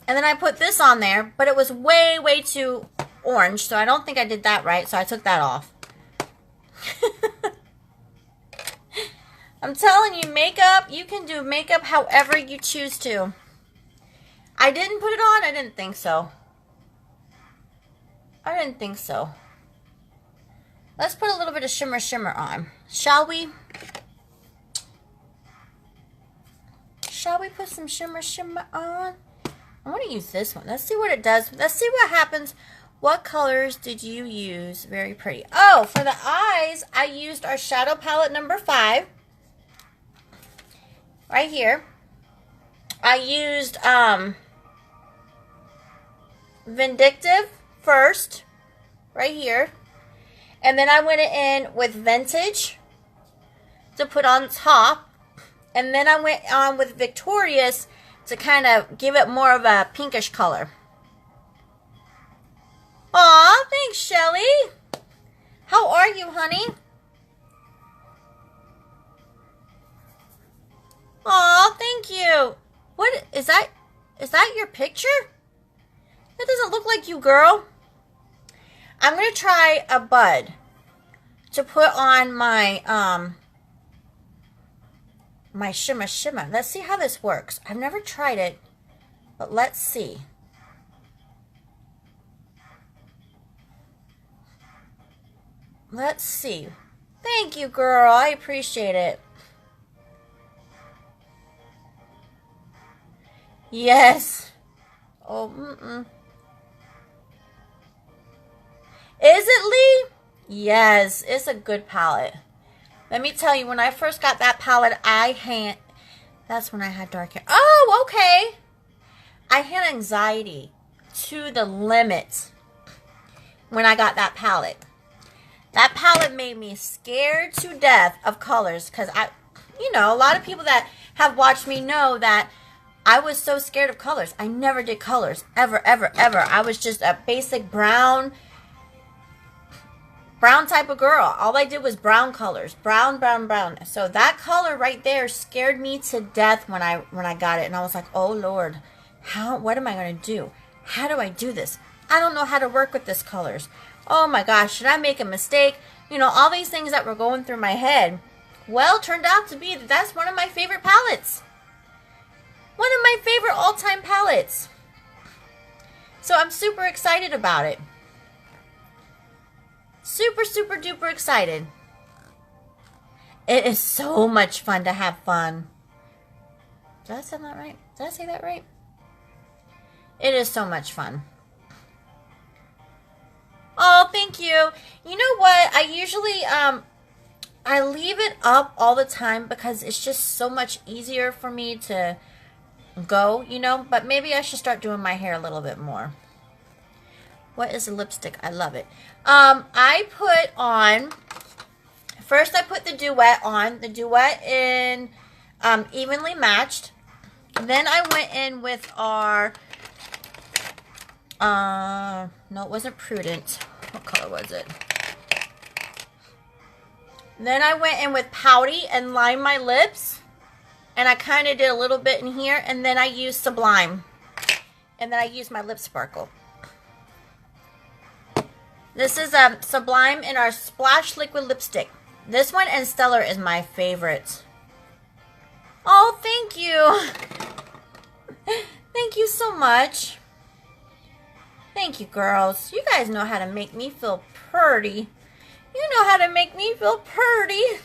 and then I put this on there, but it was way, way too orange, so I don't think I did that right, so I took that off. I'm telling you, makeup, you can do makeup however you choose to. I didn't put it on. I didn't think so. I didn't think so. Let's put a little bit of shimmer on. Shall we? Shall we put some shimmer on? I want to use this one. Let's see what it does. Let's see what happens. What colors did you use? Very pretty. Oh, for the eyes, I used our shadow palette number 5. Right here. I used Vindictive first. Right here. And then I went in with Vintage to put on top. And then I went on with Victorious to kind of give it more of a pinkish color. Aw, thanks, Shelly. How are you, honey? Aw, thank you. What is that? Is that your picture? That doesn't look like you, girl. I'm going to try a bud to put on my my shimmer. Let's see how this works. I've never tried it, but let's see. Let's see. Thank you, girl. I appreciate it. Yes. Oh, Is it, Lee? Yes, it's a good palette. Let me tell you, when I first got that palette, that's when I had dark hair. Oh, okay. I had anxiety to the limit when I got that palette. That palette made me scared to death of colors because a lot of people that have watched me know that I was so scared of colors. I never did colors. Ever, ever, ever. I was just a basic brown type of girl. All I did was brown colors. Brown, brown, brown. So that color right there scared me to death when I got it. And I was like, oh, Lord. What am I going to do? How do I do this? I don't know how to work with this colors. Oh, my gosh. Should I make a mistake? All these things that were going through my head. Well, turned out to be that's one of my favorite palettes. One of my favorite all-time palettes. So I'm super excited about it. Super, super duper excited. It is so much fun to have fun. Did I say that right? Did I say that right? It is so much fun. Oh, thank you. You know what? I usually, I leave it up all the time because it's just so much easier for me to go, but maybe I should start doing my hair a little bit more. What is a lipstick? I love it. I put on, first I put the Duet on. The Duet in Evenly Matched. Then I went in with our, no, it wasn't Prudent. What color was it? Then I went in with Pouty and lined my lips. And I kind of did a little bit in here. And then I used Sublime. And then I used my Lip Sparkle. This is Sublime in our Splash Liquid Lipstick. This one and Stellar is my favorite. Oh, thank you. Thank you so much. Thank you, girls. You guys know how to make me feel pretty. You know how to make me feel pretty.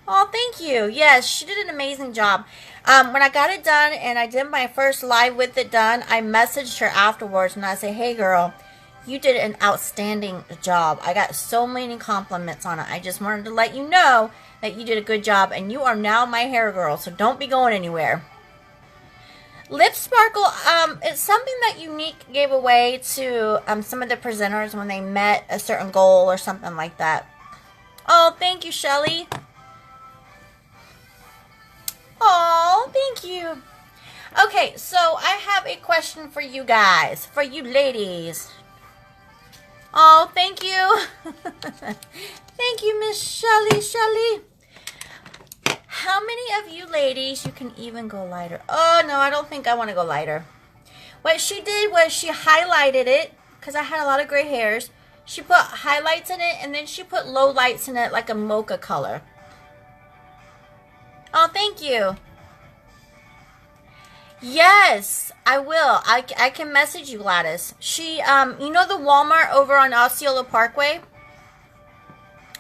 Oh, thank you. Yes, she did an amazing job. When I got it done and I did my first live with it done, I messaged her afterwards and I said, hey, girl, you did an outstanding job. I got so many compliments on it. I just wanted to let you know that you did a good job and you are now my hair girl, so don't be going anywhere. Lip Sparkle, it's something that Younique gave away to some of the presenters when they met a certain goal or something like that. Oh, thank you, Shelly. Oh, thank you. Okay, so I have a question for you guys, for you ladies. Oh, thank you. Thank you, Miss Shelly. How many of you ladies, you can even go lighter? Oh, no, I don't think I want to go lighter. What she did was she highlighted it, because I had a lot of gray hairs. She put highlights in it, and then she put low lights in it like a mocha color. Oh, thank you. Yes, I will. I can message you, Gladys. She, you know the Walmart over on Osceola Parkway?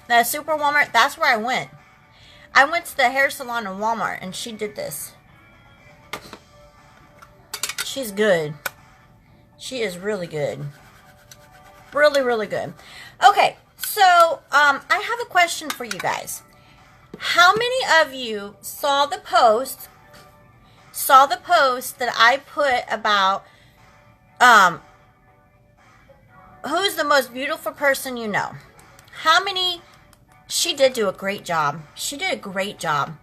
The Super Walmart? That's where I went. I went to the hair salon in Walmart, and she did this. She's good. She is really good. Really, really good. Okay, so, I have a question for you guys. How many of you saw the post that I put about who's the most beautiful person you know? How many? She did do a great job. She did a great job.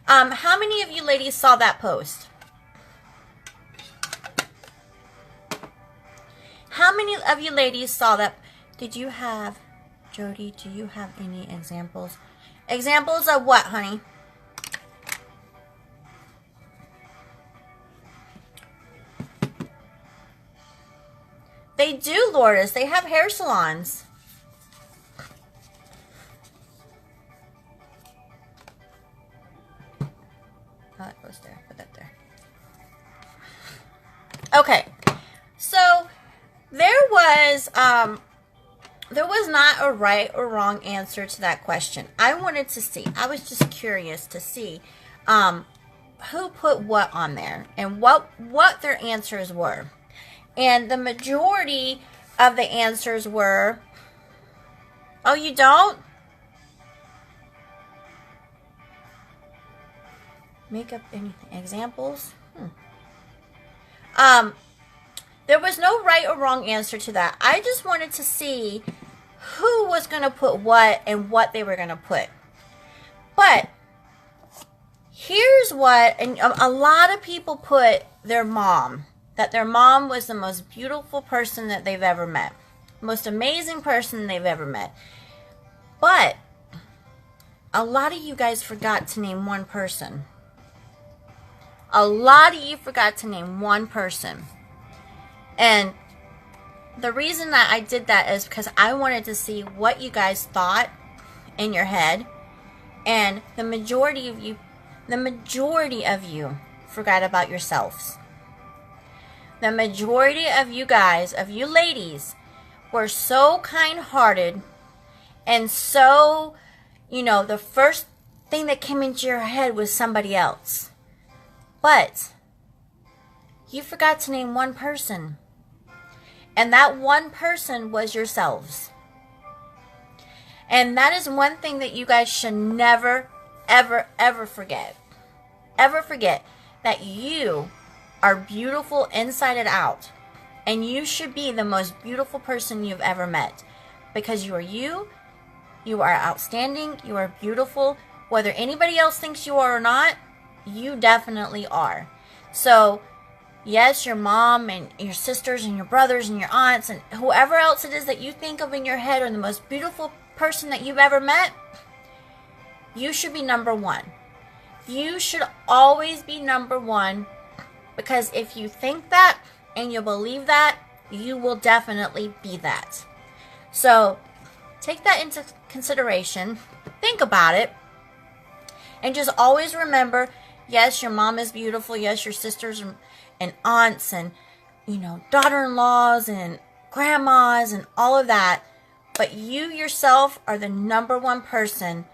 How many of you ladies saw that post? How many of you ladies saw that? Did you have, Jody, do you have any examples? Examples of what, honey? They do, Lourdes. They have hair salons. Oh, that goes there. Put that there. Okay. So, there was not a right or wrong answer to that question. I wanted to see. I was just curious to see who put what on there and what their answers were. And the majority of the answers were, oh, you don't? Make up anything. Examples? There was no right or wrong answer to that. I just wanted to see who was going to put what and what they were going to put. But here's what, and a lot of people put their mom, that their mom was the most beautiful person that they've ever met. Most amazing person they've ever met. But a lot of you guys forgot to name one person. A lot of you forgot to name one person. And the reason that I did that is because I wanted to see what you guys thought in your head. And the majority of you forgot about yourselves. The majority of you guys, of you ladies, were so kind-hearted and so, the first thing that came into your head was somebody else. But you forgot to name one person. And that one person was yourselves. And that is one thing that you guys should never, ever, ever forget. Ever forget that you are beautiful inside and out. And you should be the most beautiful person you've ever met. Because you are you. You are outstanding. You are beautiful. Whether anybody else thinks you are or not, you definitely are. So, yes, your mom and your sisters and your brothers and your aunts and whoever else it is that you think of in your head are the most beautiful person that you've ever met, you should be number one. You should always be number one, because if you think that and you believe that, you will definitely be that. So, take that into consideration. Think about it. And just always remember, yes, your mom is beautiful. Yes, your sisters and aunts and, daughter-in-laws and grandmas and all of that. But you yourself are the number one person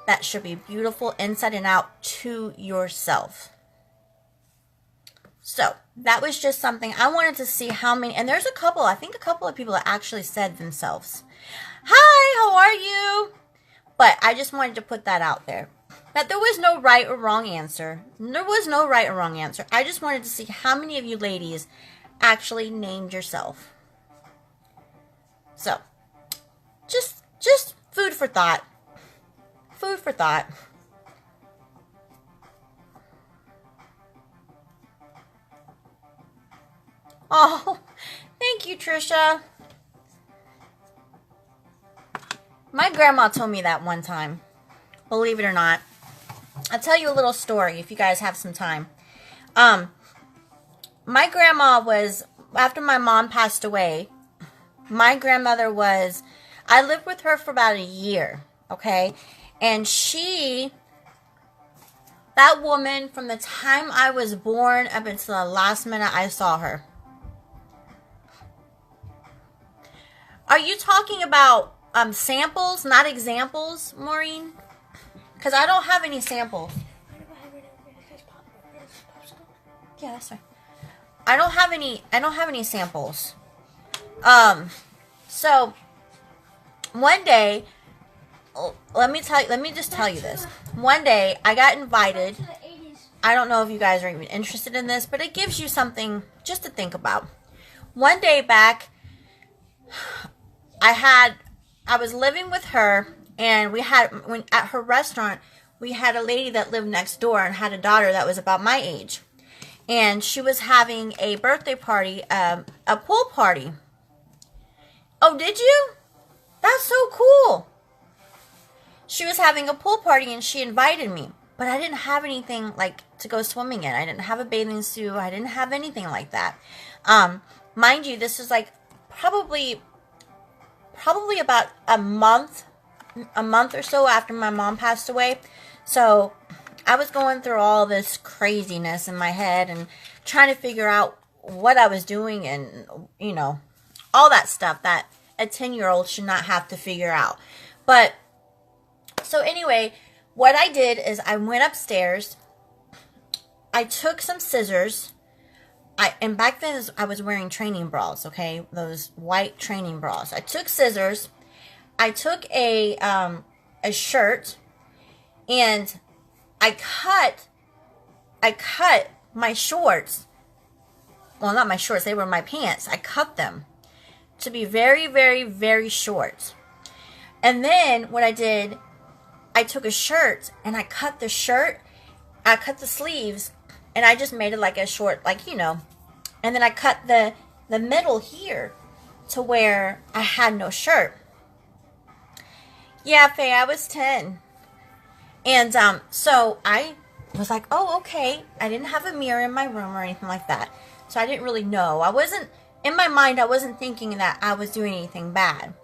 that should be beautiful inside and out to yourself. So, that was just something I wanted to see how many, and there's a couple of people that actually said themselves. Hi, how are you? But I just wanted to put that out there. That there was no right or wrong answer. There was no right or wrong answer. I just wanted to see how many of you ladies actually named yourself. So, just food for thought. Food for thought. Oh, thank you, Trisha. My grandma told me that one time. Believe it or not. I'll tell you a little story if you guys have some time. My grandma was, after my mom passed away, my grandmother was, I lived with her for about a year, okay? And that woman, from the time I was born up until the last minute I saw her. Are you talking about samples, not examples, Maureen? Because I don't have any samples. Yeah, that's fine. I don't have any samples. So one day, let me just tell you this. One day I got invited. I don't know if you guys are even interested in this, but it gives you something just to think about. One day back, I was living with her, and at her restaurant, we had a lady that lived next door and had a daughter that was about my age. And she was having a birthday party, a pool party. Oh, did you? That's so cool. She was having a pool party and she invited me. But I didn't have anything like to go swimming in. I didn't have a bathing suit. I didn't have anything like that. Mind you, this is like probably about a month or so after my mom passed away. So I was going through all this craziness in my head and trying to figure out what I was doing and, you know, all that stuff that a 10-year-old should not have to figure out. But, so anyway, what I did is I went upstairs. I took some scissors. And back then I was wearing training bras, okay? Those white training bras. I took scissors. I took a shirt, and I cut my shorts. Well, not my shorts, they were my pants. I cut them to be very, very, very short. And then what I did, I took a shirt and I cut the shirt, I cut the sleeves, and I just made it like a short, like, you know. And then I cut the middle here to where I had no shirt. Yeah, Faye, I was 10. And so I was like, oh, okay. I didn't have a mirror in my room or anything like that. So I didn't really know. In my mind, I wasn't thinking that I was doing anything bad.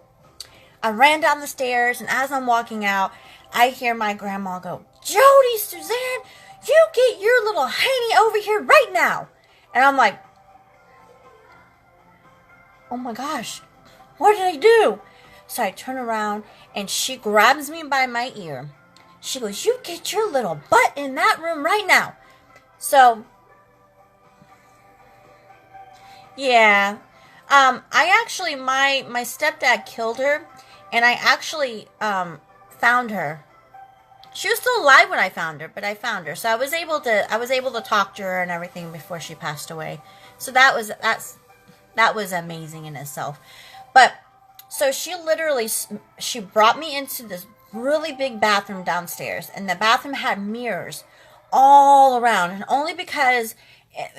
I ran down the stairs, and as I'm walking out, I hear my grandma go, Jody, Suzanne, you get your little Haney over here right now. And I'm like, oh my gosh, what did I do? So I turn around, and she grabs me by my ear. She goes, you get your little butt in that room right now. So, yeah. I actually, my stepdad killed her, and I actually found her. She was still alive when I found her, but I found her. So I was able to talk to her and everything before she passed away. So that was amazing in itself. But so she brought me into this really big bathroom downstairs, and the bathroom had mirrors all around, and only because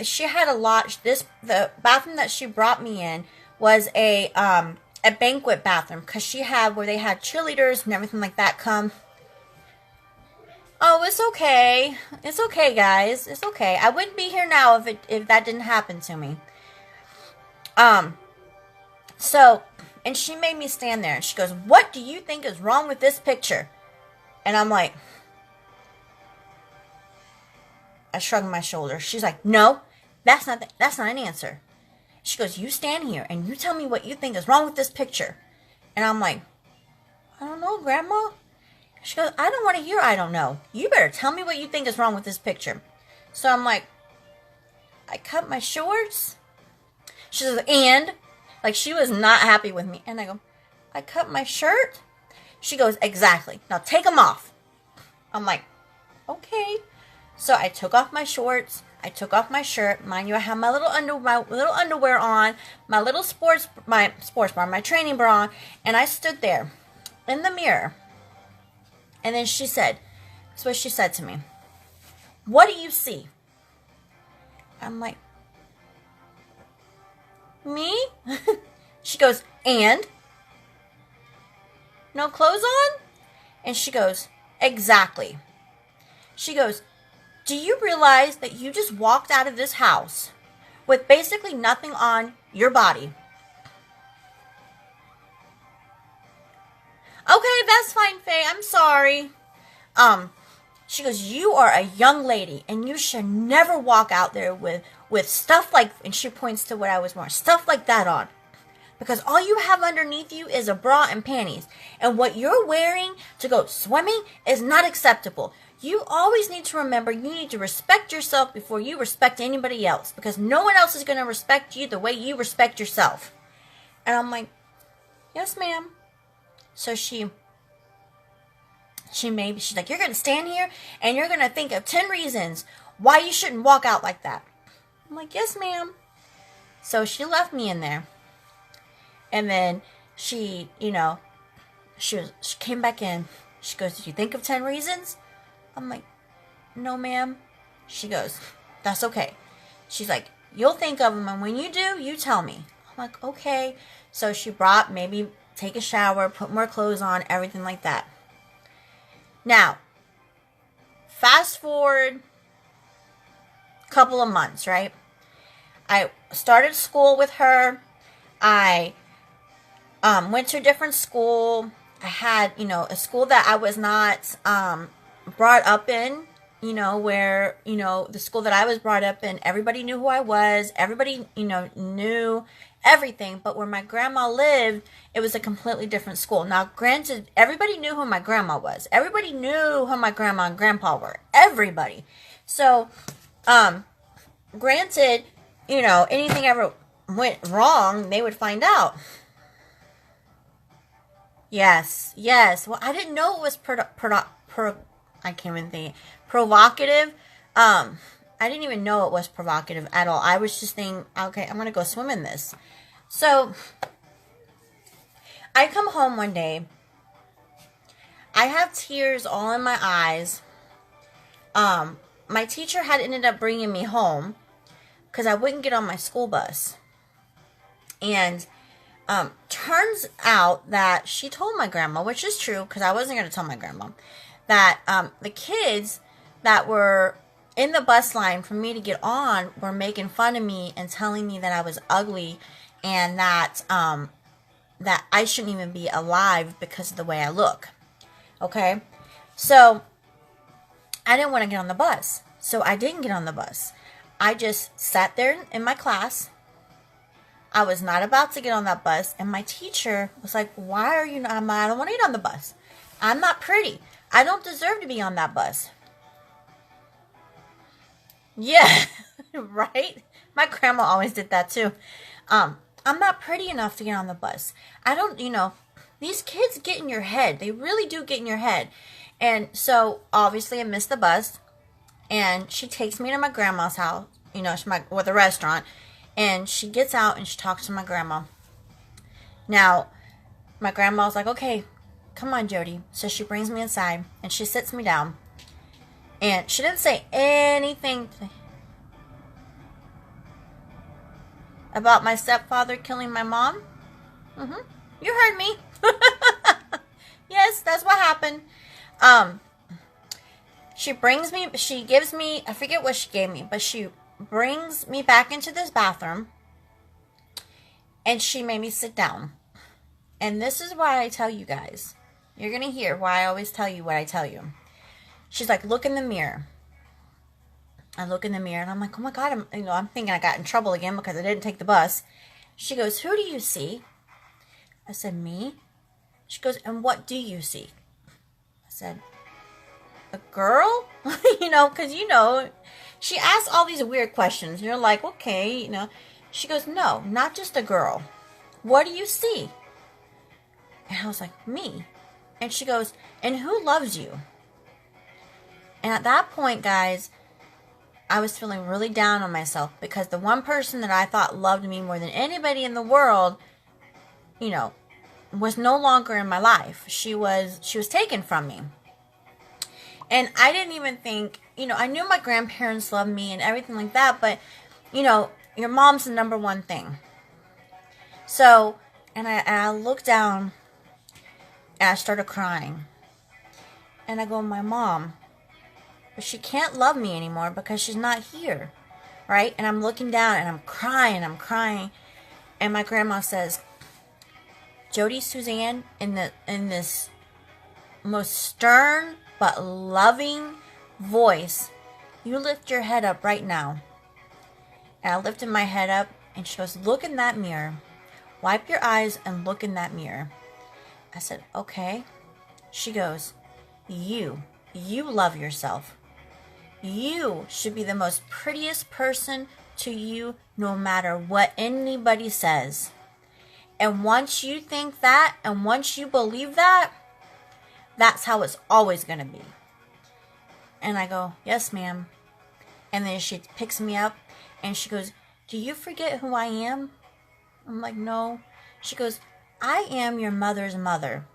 she had a lot. The bathroom that she brought me in was a banquet bathroom, because she had where they had cheerleaders and everything like that come. Oh, it's okay. It's okay, guys. It's okay. I wouldn't be here now if that didn't happen to me. So, and she made me stand there, and she goes, what do you think is wrong with this picture? And I'm like, I shrugged my shoulders. She's like, no, that's not an answer. She goes, you stand here and you tell me what you think is wrong with this picture. And I'm like, I don't know, Grandma. She goes, I don't want to hear I don't know. You better tell me what you think is wrong with this picture. So I'm like, I cut my shorts. She says, and? Like, she was not happy with me. And I go, I cut my shirt? She goes, exactly. Now take them off. I'm like, okay. So I took off my shorts. I took off my shirt. Mind you, I had my little underwear on, my little sports bra, my training bra, and I stood there in the mirror. And then she said, that's what she said to me. What do you see? I'm like, Me? She goes, and? No clothes on? And she goes, exactly. She goes, do you realize that you just walked out of this house with basically nothing on your body? Okay, that's fine, Faye. I'm sorry. She goes, you are a young lady and you should never walk out there with stuff like, and she points to what I was wearing, stuff like that on. Because all you have underneath you is a bra and panties. And what you're wearing to go swimming is not acceptable. You always need to remember you need to respect yourself before you respect anybody else. Because no one else is going to respect you the way you respect yourself. And I'm like, yes, ma'am. So she's like, you're going to stand here and you're going to think of 10 reasons why you shouldn't walk out like that. I'm like, yes, ma'am. So she left me in there. And then she came back in. She goes, did you think of 10 reasons? I'm like, no, ma'am. She goes, that's okay. She's like, you'll think of them, and when you do, you tell me. I'm like, okay. So she brought, maybe take a shower, put more clothes on, everything like that. Now, fast forward a couple of months, right? I started school with her. I went to a different school. I had, a school that I was not brought up in, where, the school that I was brought up in, everybody knew who I was. Everybody, knew everything. But where my grandma lived, it was a completely different school. Now, granted, everybody knew who my grandma was. Everybody knew who my grandma and grandpa were. Everybody. So, granted, anything ever went wrong, they would find out. Yes. Well, I didn't know it was I can't even think. Provocative. I didn't even know it was provocative at all. I was just thinking, okay, I'm gonna go swim in this. So I come home one day. I have tears all in my eyes. My teacher had ended up bringing me home because I wouldn't get on my school bus. And turns out that she told my grandma, which is true because I wasn't going to tell my grandma, that the kids that were in the bus line for me to get on were making fun of me and telling me that I was ugly and that that I shouldn't even be alive because of the way I look. Okay? So I didn't want to get on the bus. So I didn't get on the bus. I just sat there in my class. I was not about to get on that bus, and my teacher was like, why are you not? I don't want to get on the bus. I'm not pretty. I don't deserve to be on that bus. Yeah, right? My grandma always did that too. I'm not pretty enough to get on the bus. I don't, these kids get in your head. They really do get in your head. And so, obviously, I missed the bus, and she takes me to my grandma's house, with a restaurant. And she gets out and she talks to my grandma. Now, my grandma's like, okay, come on, Jody. So she brings me inside and she sits me down. And she didn't say anything about my stepfather killing my mom. You heard me. Yes, that's what happened. She gives me, I forget what she gave me, but she brings me back into this bathroom and she made me sit down. And this is why I tell you guys. You're going to hear why I always tell you what I tell you. She's like, look in the mirror. I look in the mirror and I'm like, oh my God, I'm thinking I got in trouble again because I didn't take the bus. She goes, who do you see? I said, me. She goes, and what do you see? I said, a girl? Because she asks all these weird questions. You're like, okay, She goes, no, not just a girl. What do you see? And I was like, me. And she goes, and who loves you? And at that point, guys, I was feeling really down on myself because the one person that I thought loved me more than anybody in the world, was no longer in my life. She was taken from me. And I didn't even think, I knew my grandparents loved me and everything like that, but, your mom's the number one thing. So, and I looked down and I started crying. And I go, my mom, but she can't love me anymore because she's not here, right? And I'm looking down and I'm crying. And my grandma says, Jody Suzanne, in this most stern but loving voice, you lift your head up right now. And I lifted my head up and she goes, look in that mirror. Wipe your eyes and look in that mirror. I said, okay. She goes, you love yourself. You should be the most prettiest person to you no matter what anybody says. And once you think that and once you believe that, that's how it's always going to be. And I go, yes, ma'am. And then she picks me up and she goes, do you forget who I am? I'm like, no. She goes, I am your mother's mother.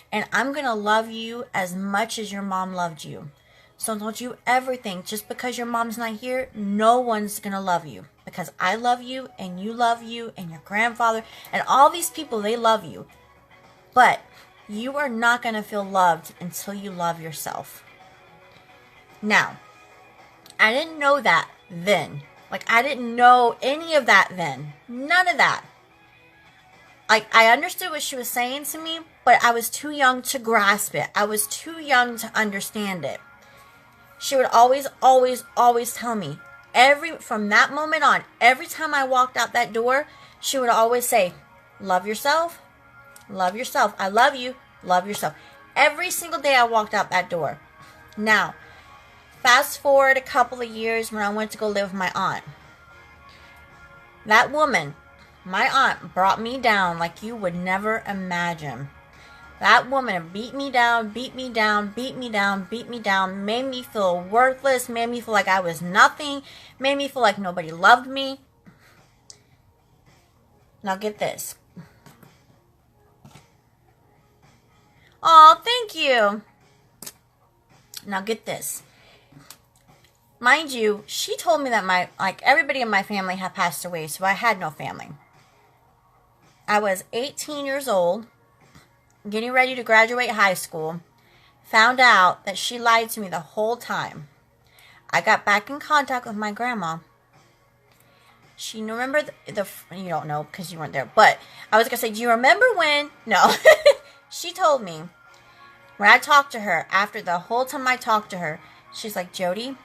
And I'm going to love you as much as your mom loved you. So don't you ever think just because your mom's not here, no one's going to love you. Because I love you and your grandfather and all these people, they love you. But you are not going to feel loved until you love yourself. Now, I didn't know that then. Like, I didn't know any of that then. None of that. Like, I understood what she was saying to me, but I was too young to grasp it. I was too young to understand it. She would always tell me, from that moment on, every time I walked out that door, she would always say, love yourself, love yourself. I love you, love yourself. Every single day I walked out that door. Now, fast forward a couple of years when I went to go live with my aunt. That woman, my aunt, brought me down like you would never imagine. That woman beat me down, made me feel worthless, made me feel like I was nothing, made me feel like nobody loved me. Now get this. Oh, thank you. Now get this. Mind you, she told me that everybody in my family had passed away, so I had no family. I was 18 years old, getting ready to graduate high school, found out that she lied to me the whole time. I got back in contact with my grandma. She remember you don't know because you weren't there, but I was going to say, do you remember when? No. She told me, when I talked to her, after the whole time I talked to her, she's like, Jody,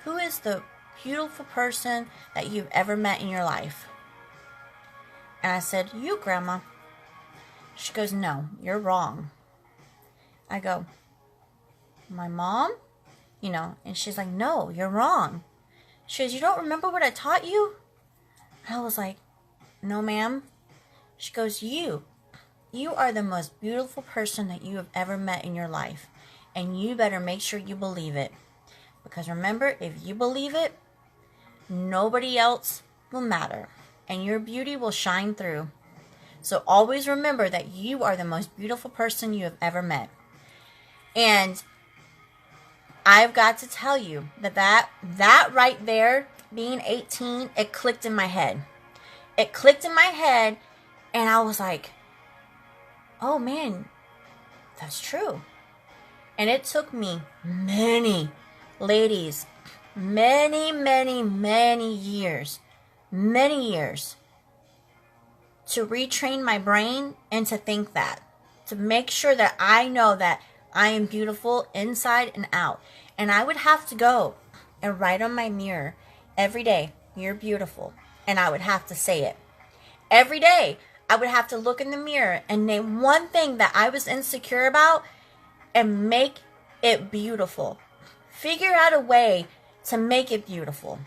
who is the beautiful person that you've ever met in your life? And I said, you, Grandma. She goes, no, you're wrong. I go, my mom? And she's like, no, you're wrong. She goes, you don't remember what I taught you? I was like, no, ma'am. She goes, you are the most beautiful person that you have ever met in your life. And you better make sure you believe it. Because remember, if you believe it, nobody else will matter. And your beauty will shine through. So always remember that you are the most beautiful person you have ever met. And I've got to tell you that right there, being 18, it clicked in my head. It clicked in my head, and I was like, oh man, that's true. And it took me many years to retrain my brain and to think that. To make sure that I know that I am beautiful inside and out. And I would have to go and write on my mirror every day, you're beautiful. And I would have to say it. Every day, I would have to look in the mirror and name one thing that I was insecure about and make it beautiful. Figure out a way to make it beautiful.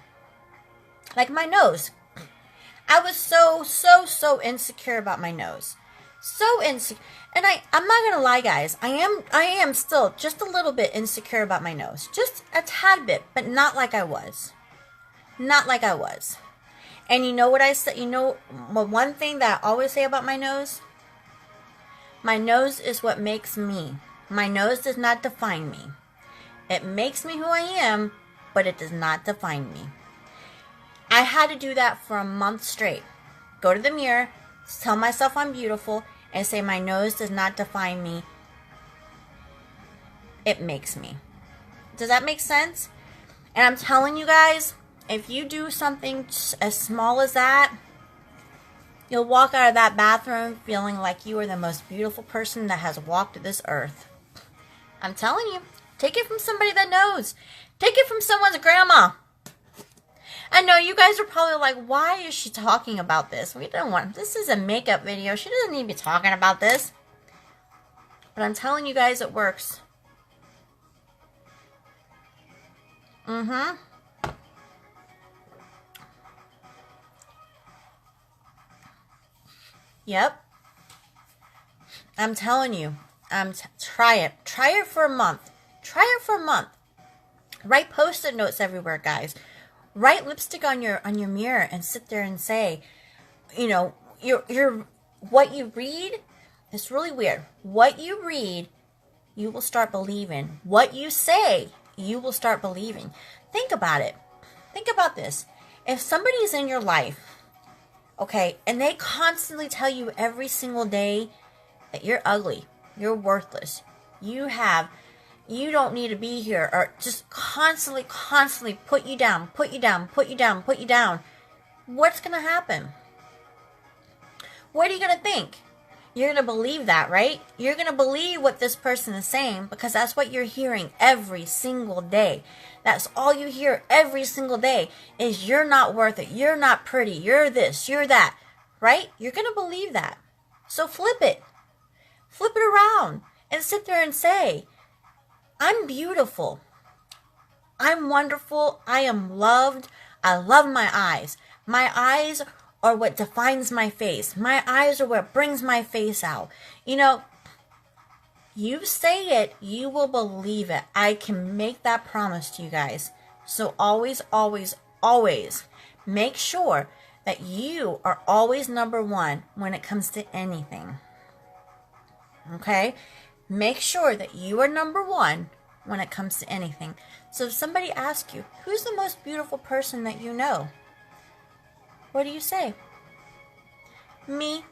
Like my nose. I was so insecure about my nose. So insecure. And I'm not going to lie, guys. I am still just a little bit insecure about my nose. Just a tad bit, but not like I was. Not like I was. And you know what I said? One thing that I always say about my nose? My nose is what makes me. My nose does not define me. It makes me who I am, but it does not define me. I had to do that for a month straight. Go to the mirror, tell myself I'm beautiful, and say my nose does not define me. It makes me. Does that make sense? And I'm telling you guys, if you do something as small as that, you'll walk out of that bathroom feeling like you are the most beautiful person that has walked this earth. I'm telling you, take it from somebody that knows. Take it from someone's grandma. I know you guys are probably like, why is she talking about this? We don't want, this is a makeup video. She doesn't need to be talking about this. But I'm telling you guys, it works. Yep. I'm telling you. Try it. Try it for a month. Try it for a month. Write post-it notes everywhere, guys. Write lipstick on your mirror and sit there and say, you know, your what you read. It's really weird. What you read, you will start believing. What you say, you will start believing. Think about it. Think about this. If somebody's in your life, okay, and they constantly tell you every single day that you're ugly, you're worthless, you don't need to be here, or just constantly put you down, what's going to happen? What are you going to think? You're going to believe that, right? You're going to believe what this person is saying because that's what you're hearing every single day. That's all you hear every single day is you're not worth it. You're not pretty. You're this. You're that. Right? You're going to believe that. So flip it. Flip it around and sit there and say, I'm beautiful. I'm wonderful. I am loved. I love my eyes. My eyes are what defines my face. My eyes are what brings my face out. You know, you say it, you will believe it. I can make that promise to you guys. So always make sure that you are always number one when it comes to anything. Okay? Make sure that you are number one when it comes to anything. So if somebody asks you, who's the most beautiful person that you know? What do you say? Me.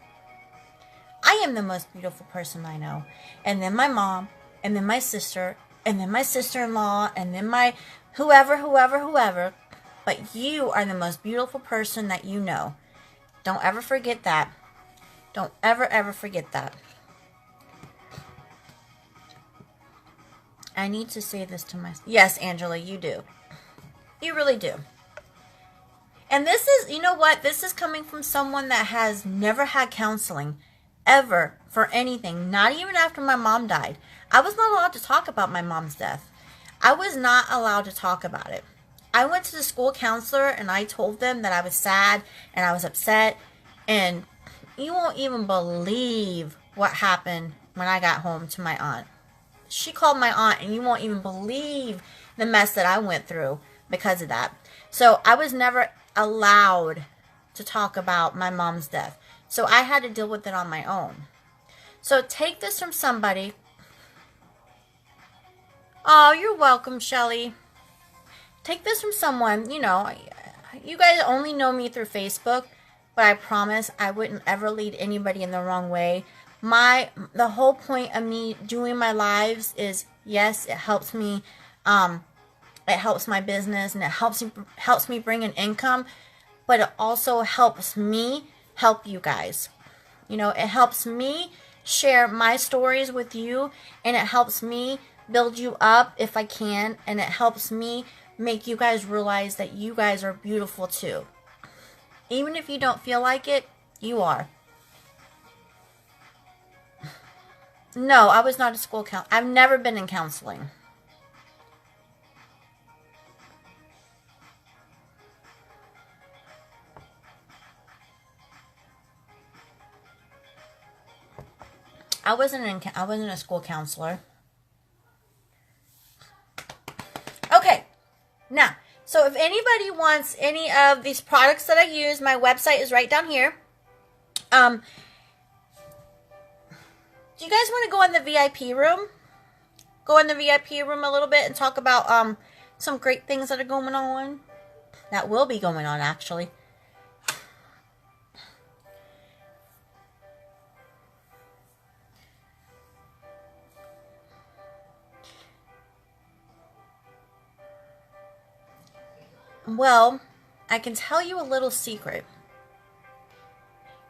I am the most beautiful person I know. And then my mom, and then my sister, and then my sister-in-law, and then my whoever. But you are the most beautiful person that you know. Don't ever forget that. Don't ever forget that. I need to say this to myself. Yes, Angela, you do. You really do. And this is, you know what? This is coming from someone that has never had counseling ever for anything. Not even after my mom died. I was not allowed to talk about my mom's death. I was not allowed to talk about it. I went to the school counselor and I told them that I was sad and I was upset. And you won't even believe what happened when I got home to my aunt. She called my aunt and you won't even believe the mess that I went through because of that. So I was never allowed to talk about my mom's death. So I had to deal with it on my own. So take this from somebody. Oh, you're welcome, Shelly. Take this from someone, you know, you guys only know me through Facebook, but I promise I wouldn't ever lead anybody in the wrong way. The whole point of me doing my lives is, yes, it helps me, it helps my business and it helps me bring an income, but it also helps me help you guys. You know, it helps me share my stories with you, and it helps me build you up if I can, and it helps me make you guys realize that you guys are beautiful too. Even if you don't feel like it, you are. No, I was not a school counselor. I've never been in counseling. I wasn't a school counselor. Okay. Now, so if anybody wants any of these products that I use, my website is right down here. Do you guys want to go in the VIP room? Go in the VIP room a little bit and talk about some great things that are going on. That will be going on, actually. Well, I can tell you a little secret.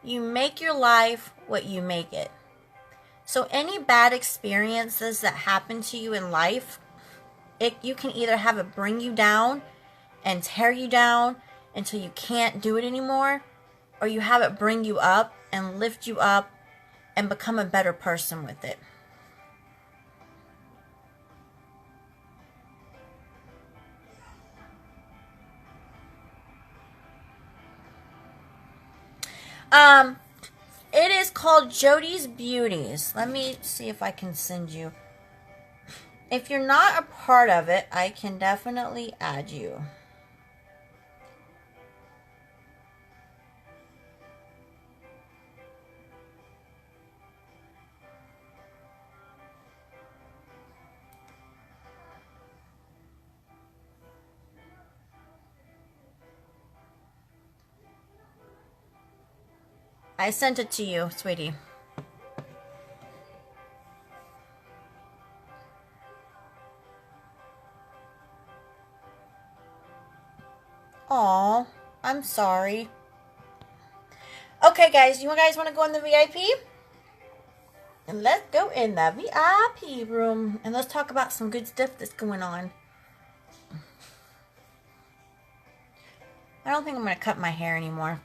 You make your life what you make it. So any bad experiences that happen to you in life, you can either have it bring you down and tear you down until you can't do it anymore, or you have it bring you up and lift you up and become a better person with it. It is called Jody's Beauties. Let me see if I can send you. If you're not a part of it, I can definitely add you. I sent it to you, sweetie. Aw, I'm sorry. Okay, guys, you guys want to go in the VIP? And let's go in the VIP room and let's talk about some good stuff that's going on. I don't think I'm going to cut my hair anymore.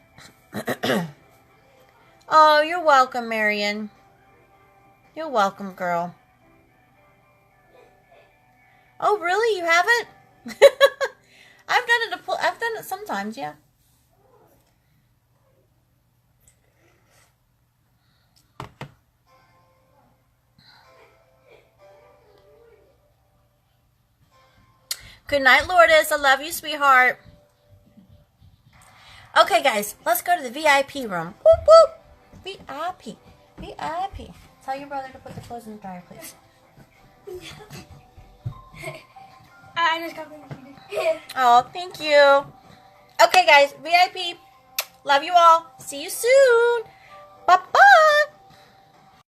Oh, you're welcome, Marion. You're welcome, girl. Oh, really? You haven't? I've done it sometimes, yeah. Good night, Lourdes. I love you, sweetheart. Okay, guys, let's go to the VIP room. Whoop, whoop. VIP. VIP. Tell your brother to put the clothes in the dryer, please. I just got Oh, thank you. Okay, guys, VIP. Love you all. See you soon.